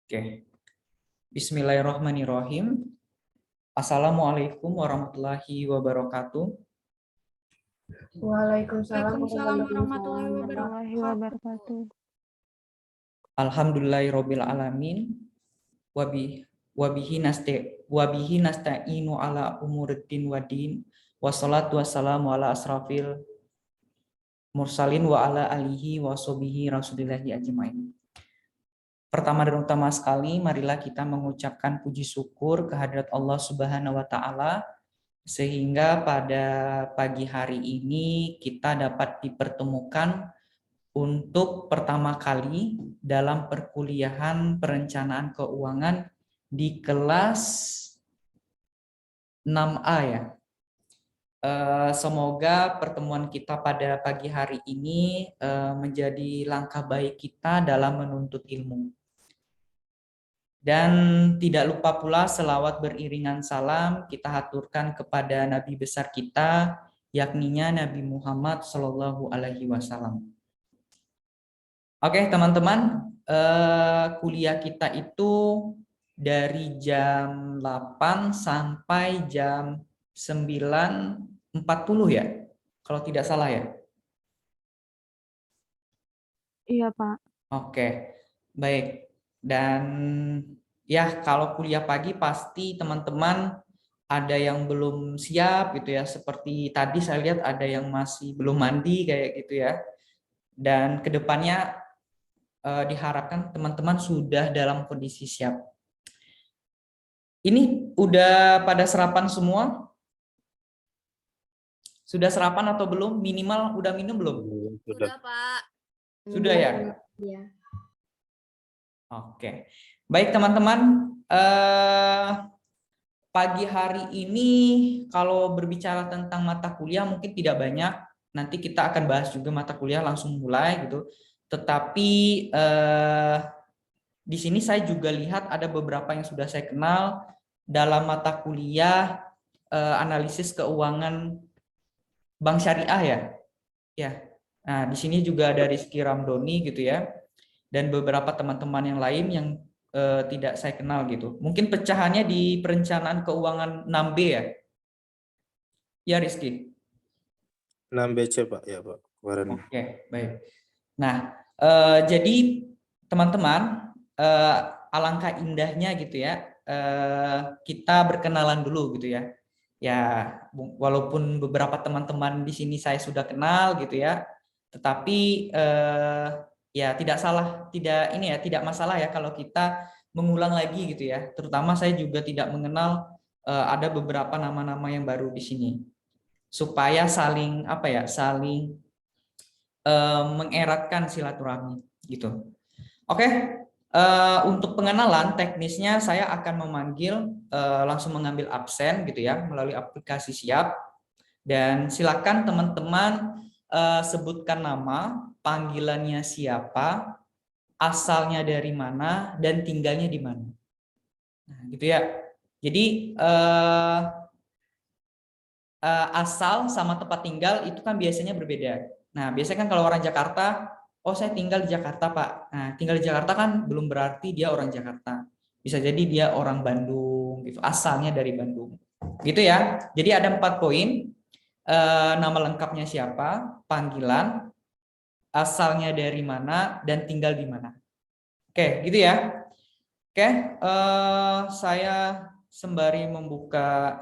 Oke, Bismillahirrahmanirrahim. Assalamualaikum warahmatullahi wabarakatuh. Waalaikumsalam Waalaikumsalam warahmatullahi warahmatullahi wabarakatuh. Alhamdulillahirabbil alamin. Wabihi nasta'inu ala umuriddin wadin. Wassalatu wassalamu ala asrafil mursalin wa ala alihi wa sahbihi rasulillahi ajmain. Pertama dan utama sekali, marilah kita mengucapkan puji syukur kehadirat Allah Subhanahu wa taala sehingga pada pagi hari ini kita dapat dipertemukan untuk pertama kali dalam perkuliahan perencanaan keuangan di kelas 6A ya. Semoga pertemuan kita pada pagi hari ini menjadi langkah baik kita dalam menuntut ilmu. Dan tidak lupa pula selawat beriringan salam kita haturkan kepada Nabi besar kita, yakninya Nabi Muhammad Shallallahu Alaihi Wasallam. Oke teman-teman, kuliah kita itu dari jam 8 sampai jam 9.40 ya, kalau tidak salah ya. Iya, Pak. Oke, baik. Dan ya kalau kuliah pagi pasti teman-teman ada yang belum siap gitu ya. Seperti tadi saya lihat ada yang masih belum mandi kayak gitu ya. Dan kedepannya diharapkan teman-teman sudah dalam kondisi siap. Ini udah pada sarapan semua? Sudah sarapan atau belum? Minimal udah minum belum? Sudah, Pak. Sudah ya? Iya. Oke. Baik teman-teman, pagi hari ini kalau berbicara tentang mata kuliah mungkin tidak banyak. Nanti kita akan bahas juga mata kuliah langsung mulai gitu. Tetapi di sini saya juga lihat ada beberapa yang sudah saya kenal dalam mata kuliah analisis keuangan bank syariah ya. Ya. Nah, di sini juga ada Rizky Ramdoni gitu ya. Dan beberapa teman-teman yang lain yang tidak saya kenal gitu. Mungkin pecahannya di perencanaan keuangan 6B ya. Ya Rizky. 6BC Pak, ya Pak. Kemarin. Oke, baik. Nah, jadi teman-teman, alangkah indahnya gitu ya, kita berkenalan dulu gitu ya. Ya, walaupun beberapa teman-teman di sini saya sudah kenal gitu ya, tetapi ya tidak masalah ya kalau kita mengulang lagi gitu ya. Terutama saya juga tidak mengenal ada beberapa nama-nama yang baru di sini, supaya saling mengeratkan silaturahmi gitu. Oke, untuk pengenalan teknisnya saya akan memanggil langsung mengambil absen gitu ya melalui aplikasi Siap, dan silakan teman-teman sebutkan nama, panggilannya siapa, asalnya dari mana, dan tinggalnya di mana. Nah, gitu ya. Jadi asal sama tempat tinggal itu kan biasanya berbeda. Nah, biasanya kan kalau orang Jakarta, oh saya tinggal di Jakarta, Pak. Nah, tinggal di Jakarta kan belum berarti dia orang Jakarta. Bisa jadi dia orang Bandung gitu, asalnya dari Bandung. Gitu ya. Jadi ada 4 poin. Nama lengkapnya siapa, panggilan, asalnya dari mana, dan tinggal di mana. Oke, gitu ya. Oke, saya sembari membuka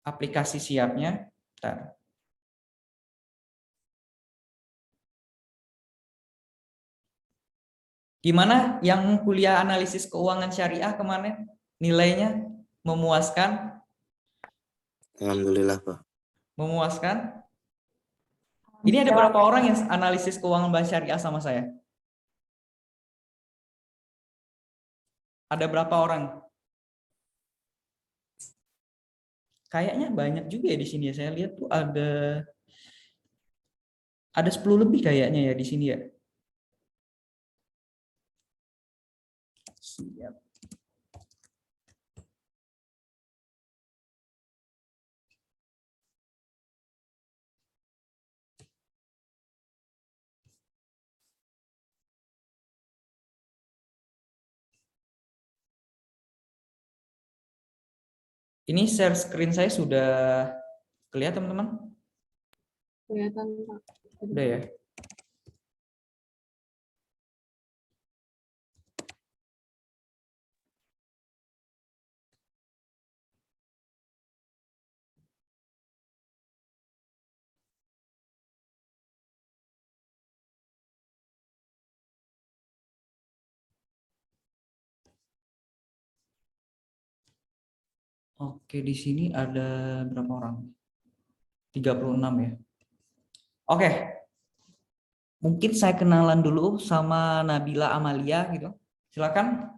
aplikasi Siapnya. Bentar. Gimana yang kuliah analisis keuangan syariah kemarin? Nilainya memuaskan? Alhamdulillah Pak. Memuaskan? Ini ada berapa orang yang analisis keuangan bank syariah sama saya? Ada berapa orang? Kayaknya banyak juga ya di sini ya. Saya lihat tuh ada 10 lebih kayaknya ya di sini ya. Siap. Ini share screen saya sudah kelihatan, teman-teman? Kelihatan, Pak. Udah ya? Oke, di sini ada berapa orang? 36 ya. Oke. Mungkin saya kenalan dulu sama Nabila Amalia gitu. Silakan.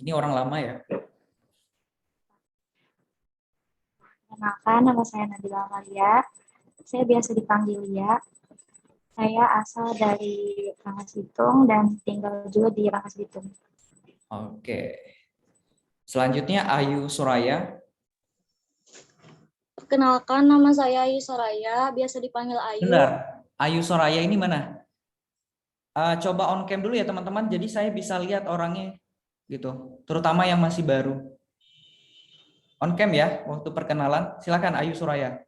Ini orang lama ya. Perkenalkan, nama saya Nabila Amalia. Saya biasa dipanggil Lia. Saya asal dari Rangkas Bitung dan tinggal juga di Rangkas Bitung. Oke. Selanjutnya Ayu Suraya. Perkenalkan, nama saya Ayu Soraya, biasa dipanggil Ayu. Benar. Ayu Suraya ini mana? Coba on cam dulu ya teman-teman. Jadi saya bisa lihat orangnya gitu. Terutama yang masih baru. On cam ya waktu perkenalan. Silakan Ayu Suraya.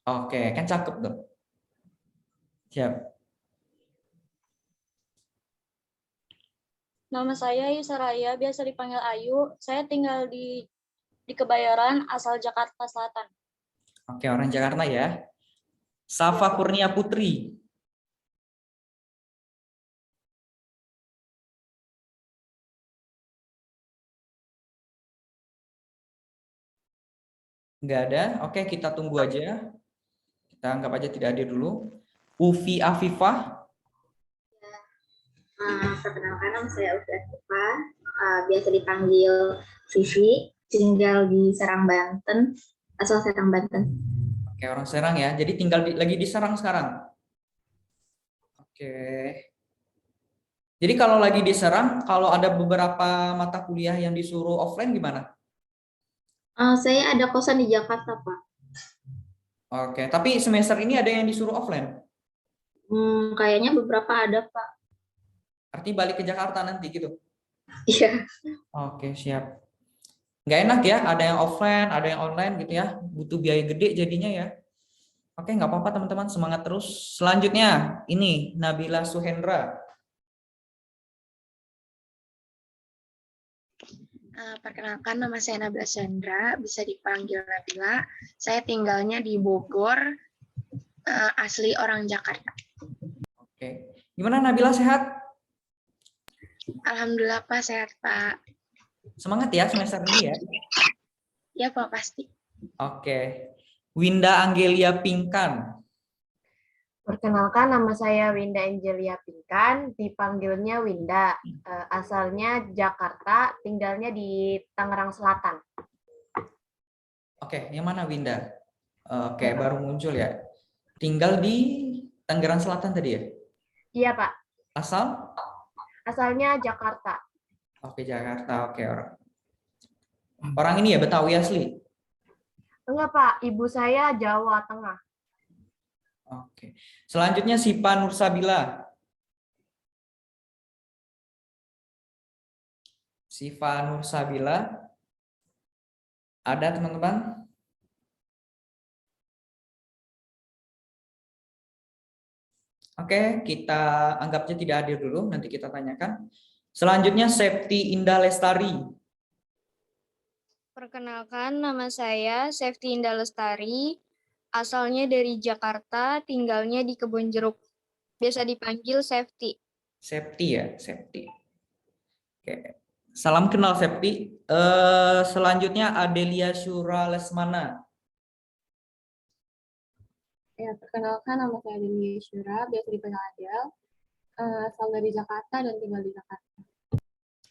Oke, kan cakep tuh. Siap. Nama saya Ayu Soraya, biasa dipanggil Ayu. Saya tinggal di Kebayoran, asal Jakarta Selatan. Oke, orang Jakarta ya. Safa Kurnia Putri. Nggak ada. Oke, kita tunggu aja. Kita anggap aja tidak hadir dulu. Ufi Afifah. Perkenalkan, nama saya Ufi Afifah, biasa dipanggil Vivi, tinggal di Serang, Banten, asal Serang, Banten. Oke, orang Serang ya. Jadi tinggal lagi di Serang sekarang. Oke. Jadi kalau lagi di Serang, kalau ada beberapa mata kuliah yang disuruh offline gimana? Saya ada kosan di Jakarta, Pak. Oke, tapi semester ini ada yang disuruh offline. Kayaknya beberapa ada, Pak. Artinya balik ke Jakarta nanti gitu. Iya. Oke, siap. Nggak enak ya, ada yang offline, ada yang online gitu ya. Butuh biaya gede jadinya ya. Oke, nggak apa-apa teman-teman, semangat terus. Selanjutnya, ini Nabila Suhendra. Perkenalkan, nama saya Nabila Chandra, bisa dipanggil Nabila. Saya tinggalnya di Bogor, asli orang Jakarta. Oke, gimana Nabila, sehat? Alhamdulillah Pak, sehat Pak. Semangat ya semester ini ya. Ya Pak, pasti. Oke, Winda Angelia Pingkan. Perkenalkan, nama saya Winda Angelia Pinkan, dipanggilnya Winda, asalnya Jakarta, tinggalnya di Tangerang Selatan. Oke, yang mana Winda? Oke, baru muncul ya. Tinggal di Tangerang Selatan tadi ya? Iya Pak, Asal? asalnya Jakarta. Oke, Jakarta. Oke, orang ini ya Betawi asli? Enggak Pak, ibu saya Jawa Tengah. Oke. Selanjutnya Sipa Nursabila. Siva Nursabila. Ada teman-teman? Oke, kita anggapnya tidak hadir dulu, nanti kita tanyakan. Selanjutnya Septi Indah Lestari. Perkenalkan, nama saya Sefti Indah Lestari, asalnya dari Jakarta, tinggalnya di Kebonjeruk. Biasa dipanggil Sefti. Septi ya, Septi. Oke. Salam kenal Septi. Selanjutnya Adelia Syura Lesmana. Ya, perkenalkan, nama saya Dewi Syura, biasa dipanggil Adel, asal dari Jakarta dan tinggal di Jakarta.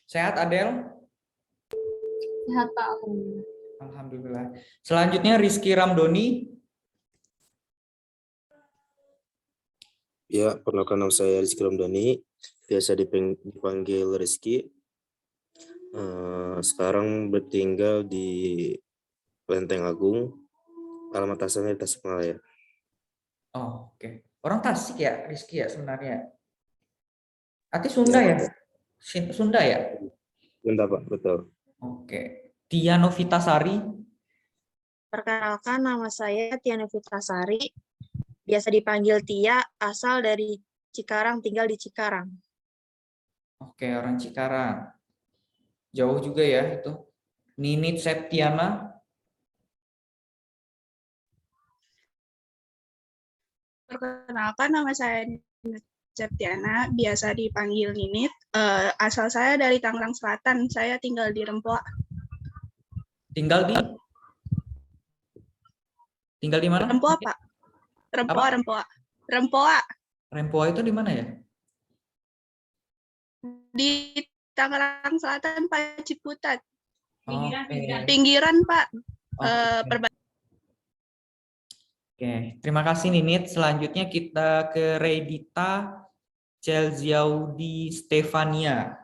Sehat Adel? Sehat Pak, alhamdulillah. Alhamdulillah. Selanjutnya Rizky Ramdoni. Ya, perkenalkan nama saya Rizky Ramdhani, biasa dipanggil Rizky. Sekarang bertinggal di Lenteng Agung, alamat asalnya di Tasikmalaya. Oh, oke. Orang Tasik ya, Rizky ya sebenarnya. Ati Sunda ya? Sunda ya? Sunda, Pak, betul. Oke. Tia Novitasari. Perkenalkan, nama saya Tiana Fitrasari. Biasa dipanggil Tia, asal dari Cikarang, tinggal di Cikarang. Oke, orang Cikarang. Jauh juga ya itu. Ninit Septiana. Perkenalkan, nama saya Septiana, biasa dipanggil Ninit. Asal saya dari Tangerang Selatan, saya tinggal di Rempoa. Tinggal di mana? Rempoa, Pak. Rempoa, Apa? Rempoa. Rempoa. Rempoa itu di mana ya? Di Tangerang Selatan, Pak, Ciputat. Oke. Pinggiran, Pak. Oke. Oke, terima kasih Ninit. Selanjutnya kita ke Redita Celziaudi Stefania.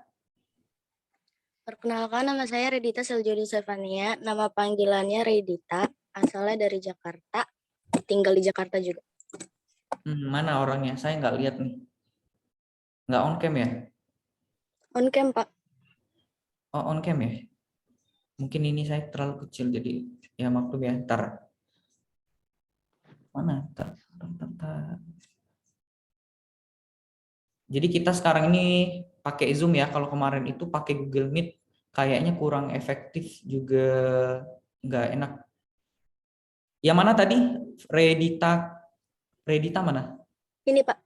Perkenalkan, nama saya Redita Seljodi Stefania. Nama panggilannya Redita, asalnya dari Jakarta, tinggal di Jakarta juga. Mana orangnya? Saya nggak lihat nih. Nggak on cam ya? On cam, Pak. Oh, on cam ya? Mungkin ini saya terlalu kecil, jadi ya maklum ya. Ntar. Mana? Ntar. Jadi kita sekarang ini pakai Zoom ya. Kalau kemarin itu pakai Google Meet, kayaknya kurang efektif juga, nggak enak. Yang mana tadi? Redita mana? Ini, Pak.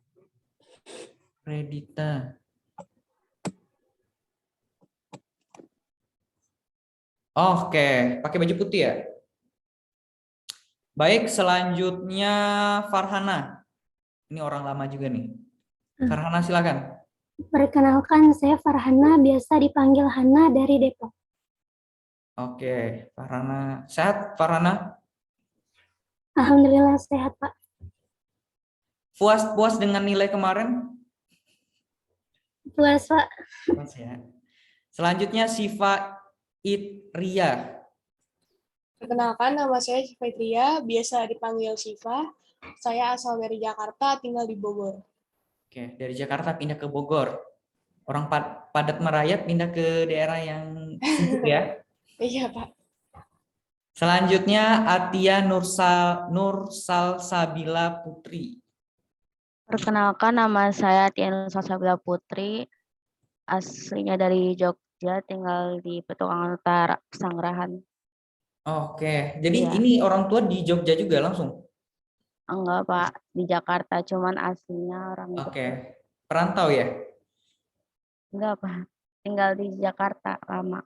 Redita. Oke, pakai baju putih ya? Baik, selanjutnya Farhana. Ini orang lama juga nih. Farhana silakan. Perkenalkan, saya Farhana, biasa dipanggil Hana dari Depok. Oke, Farhana. Sehat, Farhana? Alhamdulillah sehat, Pak. Puas dengan nilai kemarin? Puas, Pak. Puas ya. Selanjutnya Siva Itria. Perkenalkan, nama saya Siva Itria, biasa dipanggil Siva. Saya asal dari Jakarta, tinggal di Bogor. Oke, dari Jakarta pindah ke Bogor. Orang padat merayap pindah ke daerah yang sibuk ya. Iya, Pak. Selanjutnya Atia Nursalsabila Putri. Perkenalkan, nama saya Atia Nursalsabila Putri, aslinya dari Jogja, tinggal di Petukangan Utara, Pesanggerahan. Oke, jadi Iya. ini orang tua di Jogja juga langsung? Enggak, Pak, di Jakarta, cuman aslinya orang Jogja. Oke, perantau ya? Enggak, Pak, tinggal di Jakarta lama.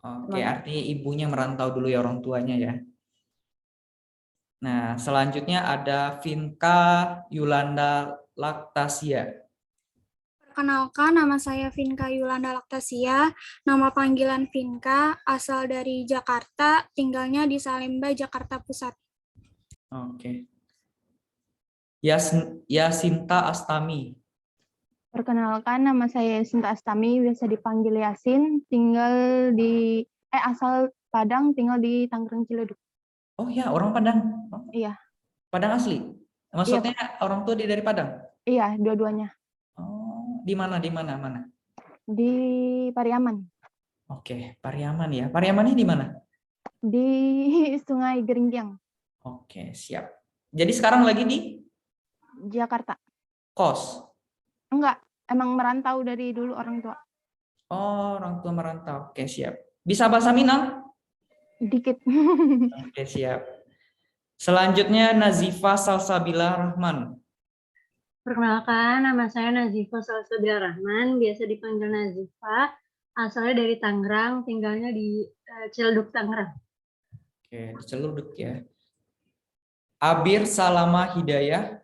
Oke, artinya ibunya merantau dulu ya, orang tuanya ya. Nah, selanjutnya ada Vinka Yulanda Laktasia. Perkenalkan, nama saya Vinka Yulanda Laktasia, nama panggilan Vinka, asal dari Jakarta, tinggalnya di Salemba, Jakarta Pusat. Oke. Yasinta Astami. Perkenalkan, nama saya Yasinta Astami, biasa dipanggil Yasin, asal Padang, tinggal di Tangerang Ciledug. Oh ya, orang Padang? Oh, iya. Padang asli? Maksudnya iya, orang tua dari Padang? Iya, dua-duanya. Oh, di mana? Di Pariaman. Oke, Pariaman ya. Pariamannya di mana? Di Sungai Geringgiang. Oke, siap. Jadi sekarang lagi di? Jakarta. Kos? Enggak, emang merantau dari dulu orang tua. Oh, orang tua merantau. Oke, siap. Bisa bahasa Minang? Dikit. Oke, siap. Selanjutnya Nazifa Salsabila Rahman. Perkenalkan, nama saya Nazifa Salsabila Rahman, biasa dipanggil Nazifa, asalnya dari Tangerang, tinggalnya di Ciledug, Tangerang. Oke, di Ciledug ya. Abir Salama Hidayah.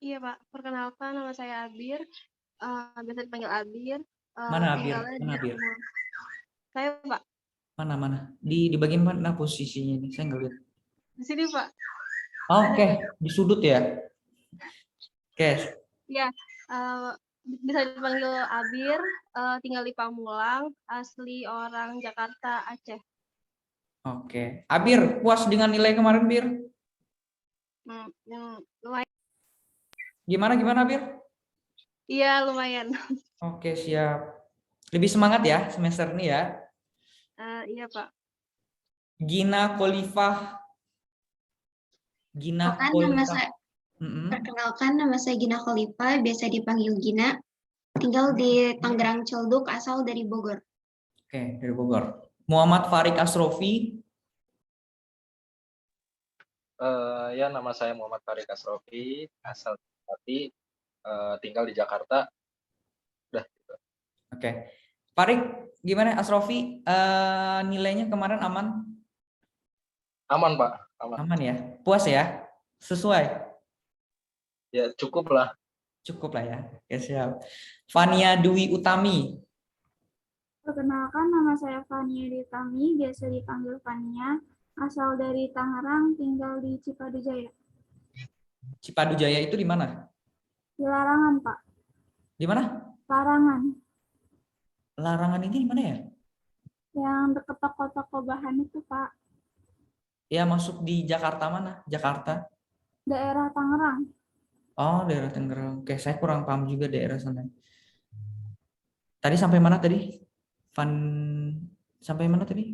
Iya, Pak. Perkenalkan, nama saya Abir. Biasa dipanggil Abir. Mana Abir? Mana Abir? Saya, Pak. Mana? Di bagian mana posisinya ini? Saya nggak lihat. Di sini, Pak. Oke, di sudut ya. Oke. Ya, bisa dipanggil Abir, tinggal di Pamulang, asli orang Jakarta, Aceh. Oke. Abir, puas dengan nilai kemarin, Bir? Lumayan. Gimana Bir? Iya, lumayan. Oke, siap. Lebih semangat ya semester ini ya. Iya, Pak. Gina Khalifah. Gina Khalifah. Perkenalkan, nama saya Gina Khalifah, biasa dipanggil Gina. Tinggal di Tangerang Celduk, asal dari Bogor. Oke, dari Bogor. Muhammad Farik Asrofi. Ya, nama saya Muhammad Farik Asrofi, asal dari tinggal di Jakarta. Udah. Gitu. Oke, Farik, gimana Asrofi? Nilainya kemarin aman? Aman, Pak. Aman ya? Puas ya? Sesuai? Ya, cukup lah. Cukup lah ya. Oke, siap. Fania Dwi Utami. Perkenalkan, nama saya Fania Dwi Utami, biasa dipanggil Fania, asal dari Tangerang, tinggal di Cipadujaya. Cipadujaya itu di mana? Di Larangan, Pak. Di mana? Larangan. Larangan ini di mana ya? Yang dekat toko-toko bahan itu, Pak. Ya, masuk di Jakarta mana? Jakarta. Daerah Tangerang. Oh, daerah Tangerang. Oke, saya kurang paham juga daerah sana. Tadi sampai mana tadi? Sampai mana tadi?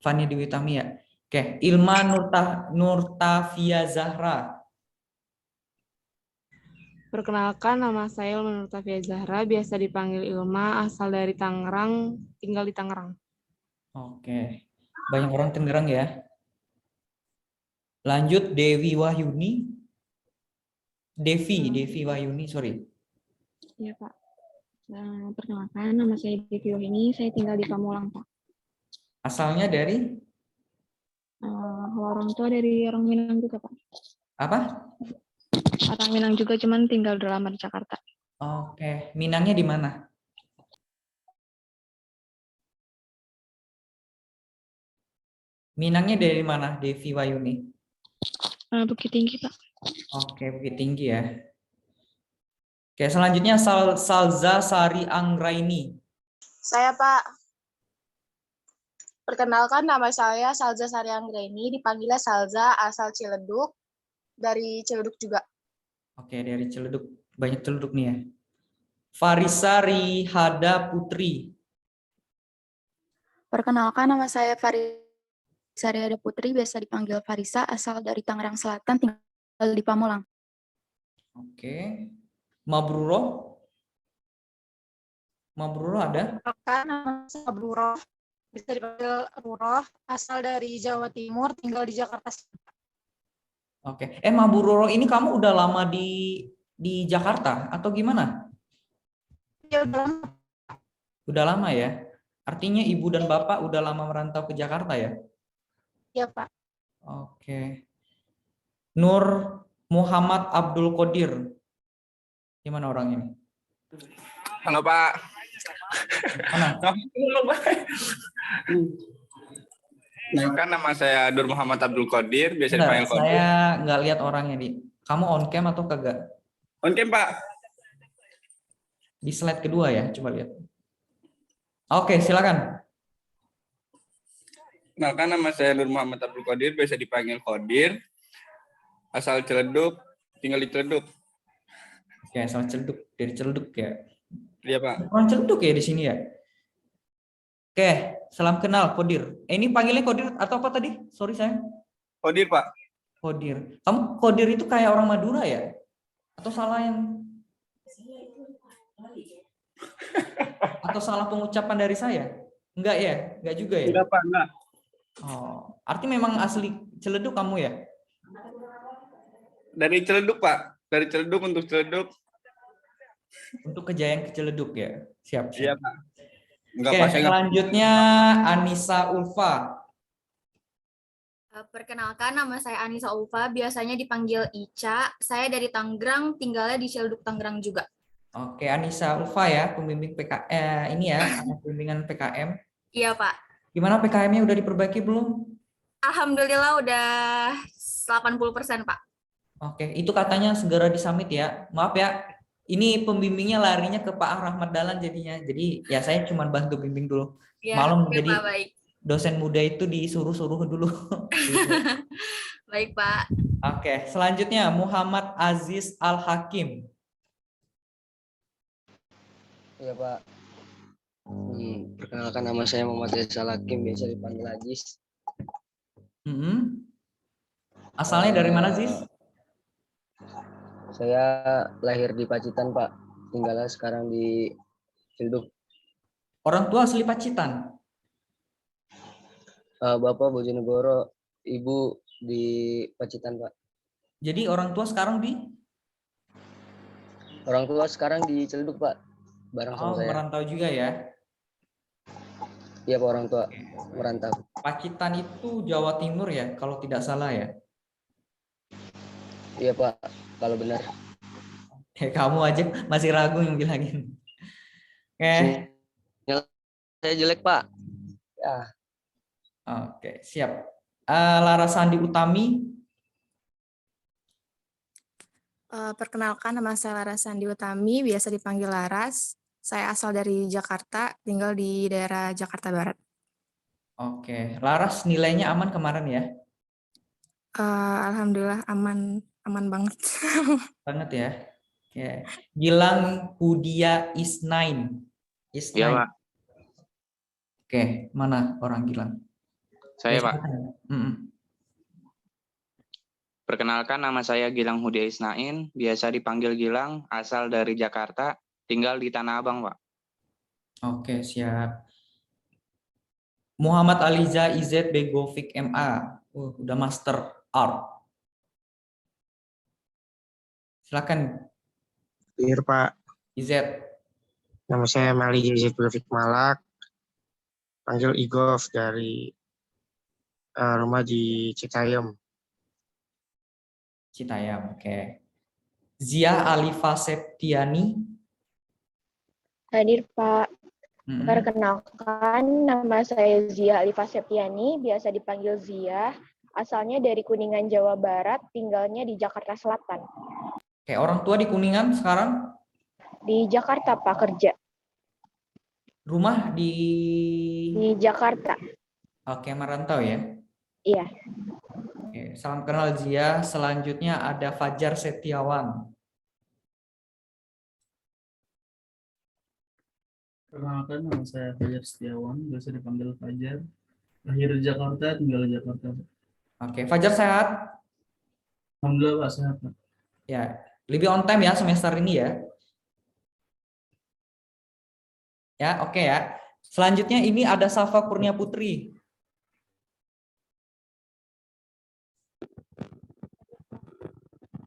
Fani Dewi Utami ya. Oke, Ilma Nurtafia Zahra. Perkenalkan, nama saya Ilma Nurtafia Zahra, biasa dipanggil Ilma, asal dari Tangerang, tinggal di Tangerang. Oke, banyak orang Tangerang ya. Lanjut Devi Wahyuni. Devi Wahyuni, sorry. Iya, Pak. Perkenalkan, nama saya Devi Wahyuni, saya tinggal di Pamulang, Pak. Asalnya dari? Orang tua dari orang Minang juga, Pak. Apa? Orang Minang juga, cuman tinggal udah lama di Jakarta. Oke, Minangnya di mana? Minangnya dari mana, Devi Wahyuni? Bukit Tinggi, Pak. Oke, Bukit Tinggi ya. Oke, selanjutnya Salza Sari Anggraini. Saya, Pak. Perkenalkan, nama saya Salza Sari Anggraini, dipanggilnya Salza, asal Ciledug, dari Ciledug juga. Oke, dari Ciledug. Banyak Ciledug nih ya. Farisa Rihada Putri. Perkenalkan, nama saya Farisa Rihada Putri, biasa dipanggil Farisa, asal dari Tangerang Selatan, tinggal di Pamulang. Oke. Mabruro? Mabruro ada? Perkenalkan, nama saya Mabruro, bisa dipanggil Ruro, asal dari Jawa Timur, tinggal di Jakarta. Oke. Mabruro ini kamu udah lama di Jakarta atau gimana? Ya, udah lama. Udah lama ya? Artinya ibu dan bapak udah lama merantau ke Jakarta ya? Iya, Pak. Oke. Nur Muhammad Abdul Qadir. Gimana orang ini? Halo, Pak. Mana? Kan nama saya Nur Muhammad Abdul Qadir, biasa dipanggil Qadir. Saya nggak lihat orangnya nih. Kamu on cam atau kagak? On cam, Pak. Di slide kedua ya, coba lihat. Oke, silakan. Kan nama saya Nur Muhammad Abdul Qadir, biasa dipanggil Qadir. Asal Ciledug, tinggal di Ciledug. Oke, asal Ciledug, dari Ciledug ya. Iya, Pak. Orang Ciledug ya di sini ya. Oke, salam kenal Qadir. Ini panggilnya Qadir atau apa tadi? Sorry saya. Qadir, Pak. Qadir. Kamu Qadir itu kayak orang Madura ya? Atau salah yang? Atau salah pengucapan dari saya? Enggak ya? Enggak juga ya? Enggak, Pak, enggak. Oh, arti memang asli Ciledug kamu ya? Dari Ciledug, Pak. Dari Ciledug untuk Ciledug. Untuk kejayaan ke Ciledug ya? Siap. Iya, Pak. Enggak, Oke, Pak, saya selanjutnya Anissa Ulfa. Perkenalkan, nama saya Anissa Ulfa, biasanya dipanggil Ica. Saya dari Tangerang, tinggalnya di Ciledug, Tangerang juga. Oke, Anissa Ulfa ya, pembimbing ini ya, pembimbingan PKM. Iya, Pak. Gimana PKM-nya udah diperbaiki belum? Alhamdulillah udah 80%, Pak. Oke, itu katanya segera disamit ya. Maaf ya, ini pembimbingnya larinya ke Pak Rahmat Dahlan jadinya. Jadi ya saya cuma bantu bimbing dulu. Ya, Malam oke, jadi Pak, baik. dosen muda itu disuruh-suruh dulu. Baik, Pak. Oke, selanjutnya Muhammad Aziz Al-Hakim. Iya Pak. Perkenalkan nama saya Muhammad Aziz Al-Hakim, biasa dipanggil Ajis. Asalnya dari mana, Aziz? Saya lahir di Pacitan Pak, tinggalnya sekarang di Cilduk. Orang tua asli Pacitan? Bapak Bojonegoro, ibu di Pacitan Pak. Jadi orang tua sekarang di? Orang tua sekarang di Cilduk Pak, bareng sama saya. Merantau juga ya? Iya Pak, orang tua merantau. Pacitan itu Jawa Timur ya, kalau tidak salah ya? Iya Pak, kalau benar. Kamu aja masih ragu yang bilangin. Sinyal saya jelek Pak. Ya. Oke, siap. Larasandi Utami. Perkenalkan, nama saya Larasandi Utami, biasa dipanggil Laras. Saya asal dari Jakarta, tinggal di daerah Jakarta Barat. Oke, Laras nilainya aman kemarin ya? Alhamdulillah aman banget. Banget ya. Oke. Gilang Hudia Isnain. Iya, Pak. Oke, mana orang Gilang? Saya, Pak. Perkenalkan, nama saya Gilang Hudia Isnain, biasa dipanggil Gilang, asal dari Jakarta, tinggal di Tanah Abang, Pak. Oke, siap. Muhammad Aliza IZ Begovic MA. Udah Master Art. Silakan. Iya Pak. IZ. Nama saya Mali Jazid Begovic Malak. Panggil Igov dari rumah di Citayam. Citayam, oke. Zia Alifa Septiani. Hadir Pak. Perkenalkan, nama saya Zia Alifa Septiani, biasa dipanggil Zia. Asalnya dari Kuningan, Jawa Barat, tinggalnya di Jakarta Selatan. Oke, orang tua di Kuningan sekarang? Di Jakarta, Pak, kerja. Rumah di Jakarta. Oke, merantau ya? Iya. Oke, salam kenal Zia. Selanjutnya ada Fajar Setiawan. Perkenalkan, nama saya Fajar Setiawan, biasa dipanggil Fajar. Lahir di Jakarta, tinggal di Jakarta. Oke, Fajar sehat? Alhamdulillah Pak, sehat Pak. Ya, lebih on time ya semester ini ya. Ya, oke ya. Selanjutnya ini ada Safa Kurnia Putri.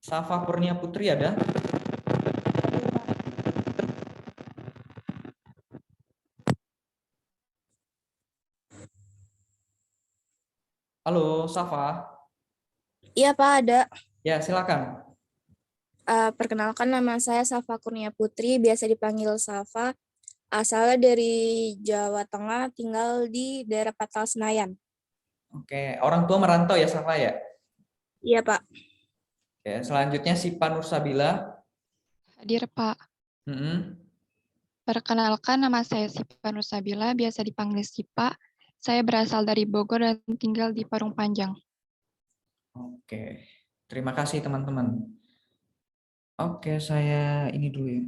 Safa Kurnia Putri ada? Halo, Safa. Iya Pak, ada. Ya, silakan. Perkenalkan, nama saya Safa Kurnia Putri, biasa dipanggil Safa. Asalnya dari Jawa Tengah, tinggal di daerah Patal Senayan. Oke, orang tua merantau ya, Safa ya? Iya Pak. Oke, selanjutnya Sipa Nursabila. Hadir Pak. Perkenalkan, nama saya Sipa Nursabila, biasa dipanggil Sipa. Saya berasal dari Bogor dan tinggal di Parung Panjang. Oke, terima kasih teman-teman. Oke, saya ini dulu ya.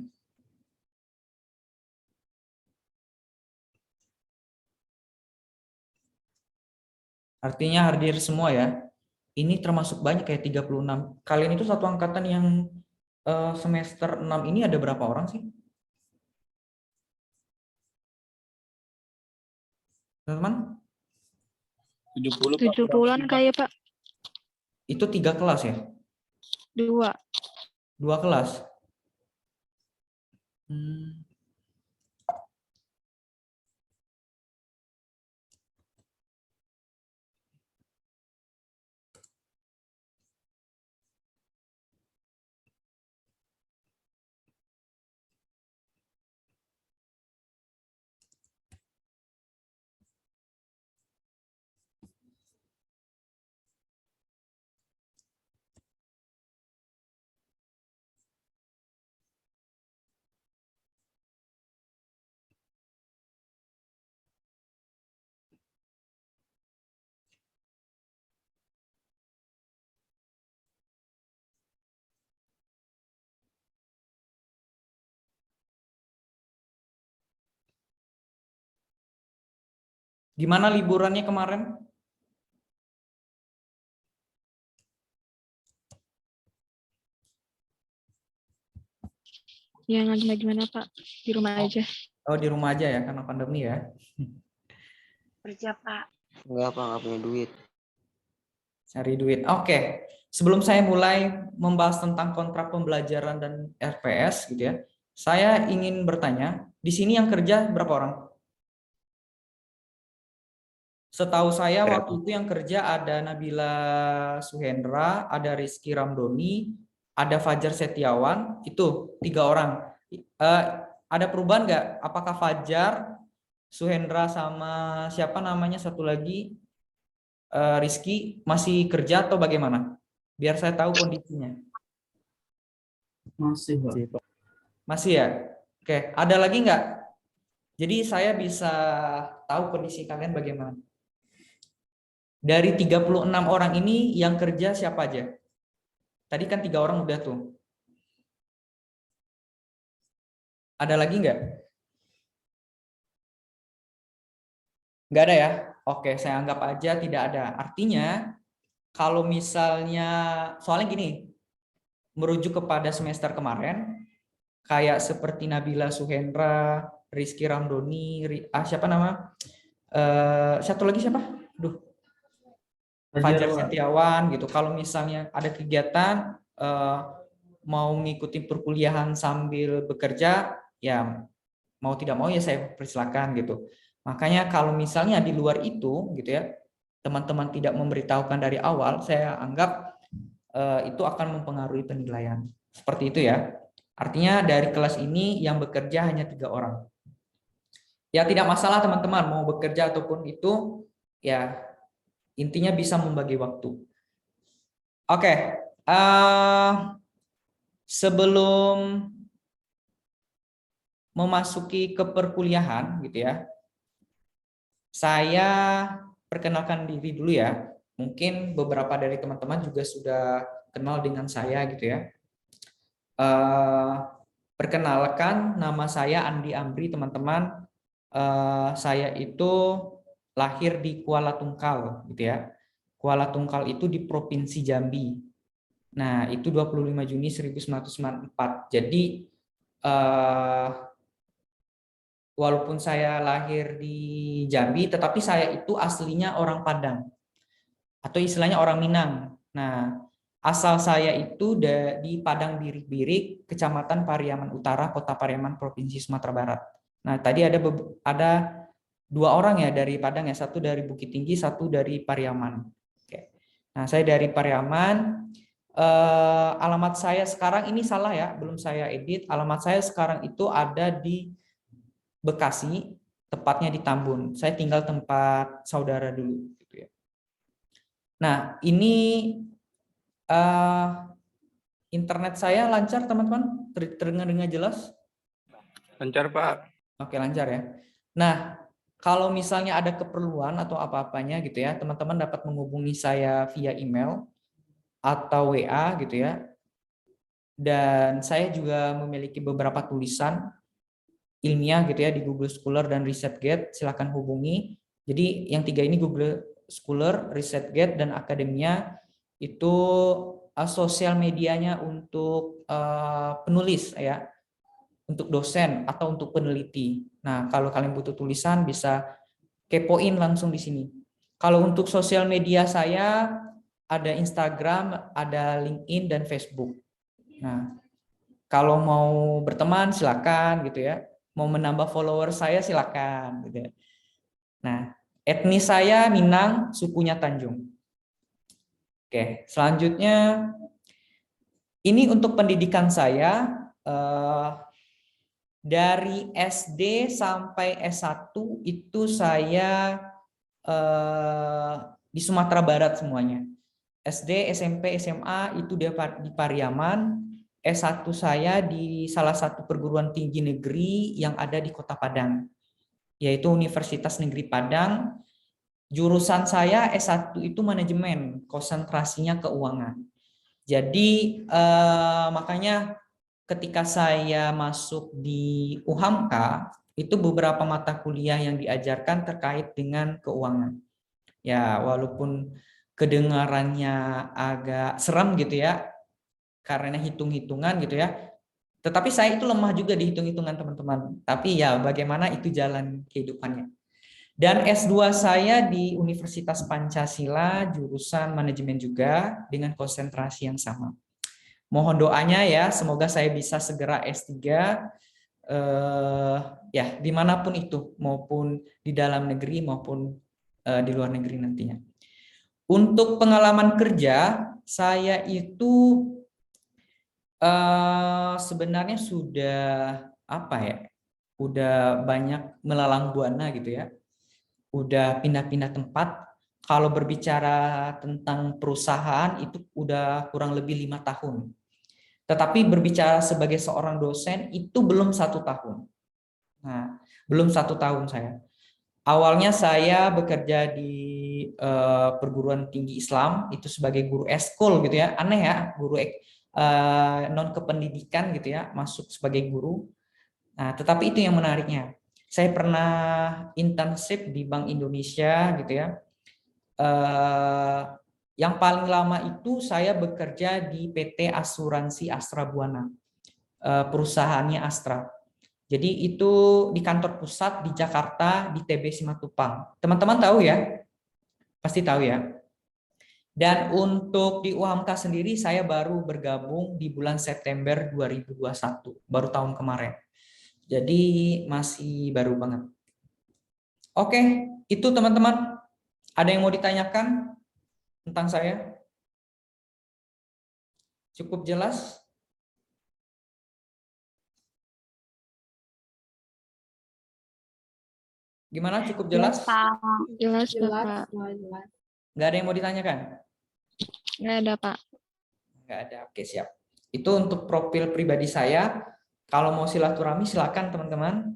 Artinya hadir semua ya. Ini termasuk banyak kayak 36. Kalian itu satu angkatan yang semester 6 ini ada berapa orang sih? Teman-teman? 70-an kayak Pak. Itu 3 kelas ya? 2. 2 kelas? Gimana liburannya kemarin? Ya, nggak gimana Pak, di rumah aja. Oh, di rumah aja ya, karena pandemi ya. Kerja, Pak. Enggak, Pak, nggak punya duit. Cari duit. Oke. Sebelum saya mulai membahas tentang kontrak pembelajaran dan RPS gitu ya, saya ingin bertanya, di sini yang kerja berapa orang? Setahu saya waktu itu yang kerja ada Nabila Suhendra, ada Rizky Ramdoni, ada Fajar Setiawan, itu 3 orang. Ada perubahan nggak? Apakah Fajar, Suhendra sama siapa namanya satu lagi, Rizky masih kerja atau bagaimana? Biar saya tahu kondisinya. Masih, Pak. Masih ya? Oke, ada lagi nggak? Jadi saya bisa tahu kondisi kalian bagaimana. Dari 36 orang ini yang kerja siapa aja? Tadi kan 3 orang udah tuh. Ada lagi nggak? Nggak ada ya? Oke, saya anggap aja tidak ada. Artinya, kalau misalnya, soalnya gini, merujuk kepada semester kemarin, kayak seperti Nabila Suhendra, Rizky Ramdoni, siapa nama? Satu lagi siapa? Duh. Fajar Setiawan gitu. Kalau misalnya ada kegiatan mau ngikuti perkuliahan sambil bekerja, ya mau tidak mau ya saya persilakan gitu. Makanya kalau misalnya di luar itu gitu ya, teman-teman tidak memberitahukan dari awal, saya anggap itu akan mempengaruhi penilaian. Seperti itu ya. Artinya dari kelas ini yang bekerja hanya 3 orang. Ya tidak masalah teman-teman mau bekerja ataupun itu, ya intinya bisa membagi waktu. Oke, sebelum memasuki ke perkuliahan gitu ya, saya perkenalkan diri dulu ya. Mungkin beberapa dari teman-teman juga sudah kenal dengan saya gitu ya. Perkenalkan, nama saya Andi Amri teman-teman. Saya itu lahir di Kuala Tungkal gitu ya. Kuala Tungkal itu di Provinsi Jambi. Nah, itu 25 Juni 1994. Jadi walaupun saya lahir di Jambi, tetapi saya itu aslinya orang Padang atau istilahnya orang Minang. Nah, asal saya itu di Padang Birik-Birik, Kecamatan Pariaman Utara, Kota Pariaman, Provinsi Sumatera Barat. Nah, tadi ada 2 orang ya dari Padang ya, satu dari Bukit Tinggi, satu dari Pariaman. Oke. Nah, saya dari Pariaman. Alamat saya sekarang ini salah ya, belum saya edit. Alamat saya sekarang itu ada di Bekasi, tepatnya di Tambun. Saya tinggal tempat saudara dulu. Gitu ya. Nah, ini internet saya lancar teman-teman, terdengar dengan jelas? Lancar Pak. Oke, lancar ya. Nah, kalau misalnya ada keperluan atau apa-apanya gitu ya, teman-teman dapat menghubungi saya via email atau WA gitu ya. Dan saya juga memiliki beberapa tulisan ilmiah gitu ya di Google Scholar dan ResearchGate, silakan hubungi. Jadi yang 3 ini Google Scholar, ResearchGate dan Akademia itu sosial medianya untuk penulis ya, untuk dosen atau untuk peneliti. Nah, kalau kalian butuh tulisan bisa kepoin langsung di sini. Kalau untuk sosial media saya ada Instagram, ada LinkedIn dan Facebook. Nah, kalau mau berteman silakan gitu ya. Mau menambah follower saya silakan gitu ya. Nah, etnis saya Minang, sukunya Tanjung. Oke, selanjutnya ini untuk pendidikan saya dari SD sampai S1 itu saya di Sumatera Barat semuanya. SD, SMP, SMA itu di Pariaman. S1 saya di salah satu perguruan tinggi negeri yang ada di Kota Padang, yaitu Universitas Negeri Padang. Jurusan saya S1 itu manajemen, konsentrasinya keuangan. Jadi makanya ketika saya masuk di UHAMKA Itu beberapa mata kuliah yang diajarkan terkait dengan keuangan. Ya, walaupun kedengarannya agak seram gitu ya, karena hitung-hitungan gitu ya. Tetapi saya itu lemah juga di hitung-hitungan teman-teman. Tapi ya bagaimana itu jalan kehidupannya. Dan S2 saya di Universitas Pancasila, jurusan manajemen juga dengan konsentrasi yang sama. Mohon doanya ya, semoga saya bisa segera S3 ya dimanapun itu, maupun di dalam negeri maupun di luar negeri nantinya. Untuk pengalaman kerja, saya itu sebenarnya sudah apa ya, udah banyak melalang buana gitu ya, udah pindah-pindah tempat. Kalau berbicara tentang perusahaan itu udah kurang lebih 5 tahun. Tetapi berbicara sebagai seorang dosen itu belum 1 tahun. Nah, belum 1 tahun saya. Awalnya saya bekerja di perguruan tinggi Islam itu sebagai guru eskul gitu ya. Aneh ya, guru non kependidikan gitu ya, masuk sebagai guru. Nah, tetapi itu yang menariknya. Saya pernah internship di Bank Indonesia gitu ya. Yang paling lama itu saya bekerja di PT Asuransi Astra Buana, perusahaannya Astra. Jadi itu di kantor pusat di Jakarta di TB Simatupang. Teman-teman tahu ya? Pasti tahu ya. Dan untuk di UHAMKA sendiri saya baru bergabung di bulan September 2021, baru tahun kemarin. Jadi masih baru banget. Oke, itu teman-teman. Ada yang mau ditanyakan tentang saya? Cukup jelas? Gimana, cukup jelas? Jelas, Jelas. Pak. Nggak ada yang mau ditanyakan? Nggak ada, Pak. Nggak ada, oke siap. Itu untuk profil pribadi saya. Kalau mau silaturahmi silakan teman-teman.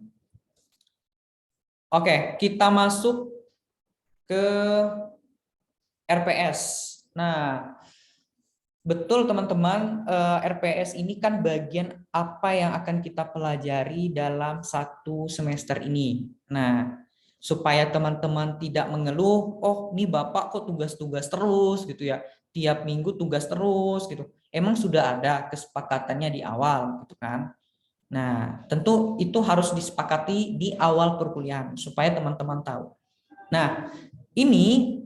Oke, kita masuk ke RPS. Nah, betul teman-teman, RPS ini kan bagian apa yang akan kita pelajari dalam 1 semester ini. Nah, supaya teman-teman tidak mengeluh, oh ini Bapak kok tugas-tugas terus gitu ya, tiap minggu tugas terus gitu. Emang sudah ada kesepakatannya di awal gitu kan. Nah, tentu itu harus disepakati di awal perkuliahan supaya teman-teman tahu. Nah, ini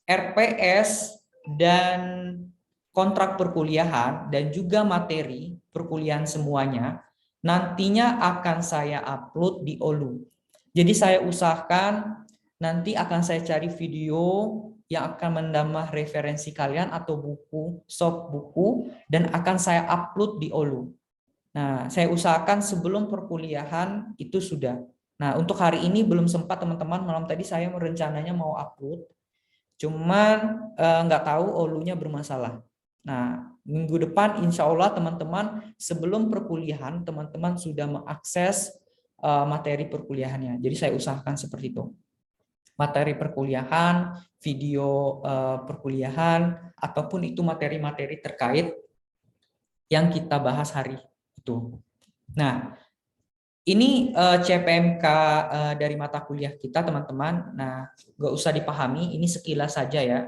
RPS dan kontrak perkuliahan dan juga materi perkuliahan semuanya nantinya akan saya upload di Olu. Jadi saya usahakan nanti akan saya cari video yang akan menambah referensi kalian atau buku, soft buku, dan akan saya upload di Olu. Nah, saya usahakan sebelum perkuliahan itu sudah. Nah, untuk hari ini belum sempat teman-teman, malam tadi saya rencananya mau upload, cuman nggak tahu Olunya bermasalah. Nah, minggu depan insya Allah teman-teman sebelum perkuliahan, teman-teman sudah mengakses materi perkuliahannya. Jadi saya usahakan seperti itu. Materi perkuliahan, video perkuliahan, ataupun itu materi-materi terkait yang kita bahas hari itu. Nah, ini CPMK dari mata kuliah kita teman-teman. Nah, nggak usah dipahami, ini sekilas saja ya.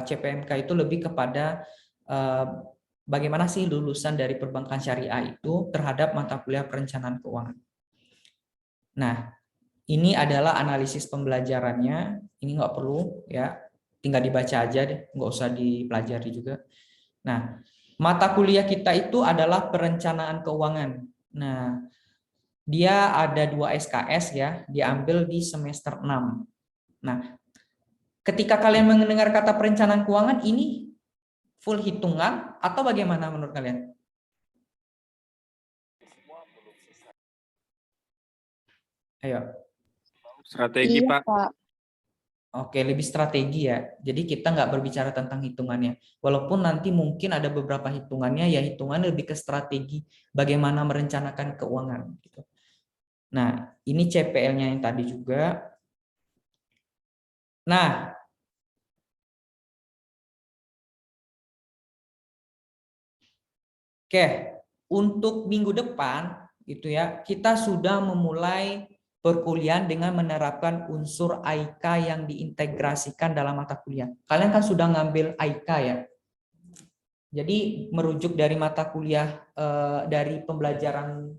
CPMK itu lebih kepada bagaimana sih lulusan dari perbankan syariah itu terhadap mata kuliah perencanaan keuangan. Nah, ini adalah analisis pembelajarannya. Ini nggak perlu ya, tinggal dibaca aja deh, nggak usah dipelajari juga. Nah, mata kuliah kita itu adalah perencanaan keuangan. Nah, dia ada 2 SKS ya, diambil di semester 6. Nah, ketika kalian mendengar kata perencanaan keuangan ini full hitungan atau bagaimana menurut kalian? Ayo. Strategi, Iya, Pak. Pak. Oke, lebih strategi ya. Jadi kita nggak berbicara tentang hitungannya. Walaupun nanti mungkin ada beberapa hitungannya, ya hitungannya lebih ke strategi bagaimana merencanakan keuangan. Gitu. Nah, ini CPL-nya yang tadi juga. Nah, oke, untuk minggu depan gitu ya, kita sudah memulai perkuliahan dengan menerapkan unsur AIK yang diintegrasikan dalam mata kuliah. Kalian kan sudah ngambil AIK ya. Jadi merujuk dari mata kuliah dari pembelajaran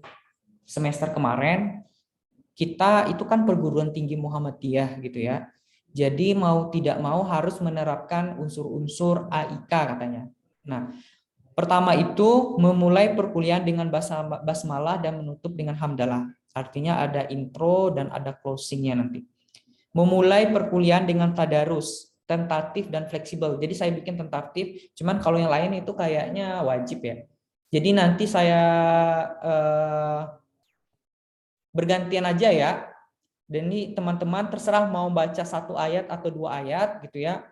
semester kemarin, kita itu kan perguruan tinggi Muhammadiyah gitu ya. Jadi mau tidak mau harus menerapkan unsur-unsur AIK katanya. Nah, pertama itu memulai perkuliahan dengan basmalah dan menutup dengan hamdalah. Artinya ada intro dan ada closingnya nanti. Memulai perkuliahan dengan tadarus, tentatif dan fleksibel. Jadi saya bikin tentatif, cuman kalau yang lain itu kayaknya wajib ya. Jadi nanti saya bergantian aja ya. Dan ini teman-teman terserah mau baca 1 ayat atau 2 ayat gitu ya.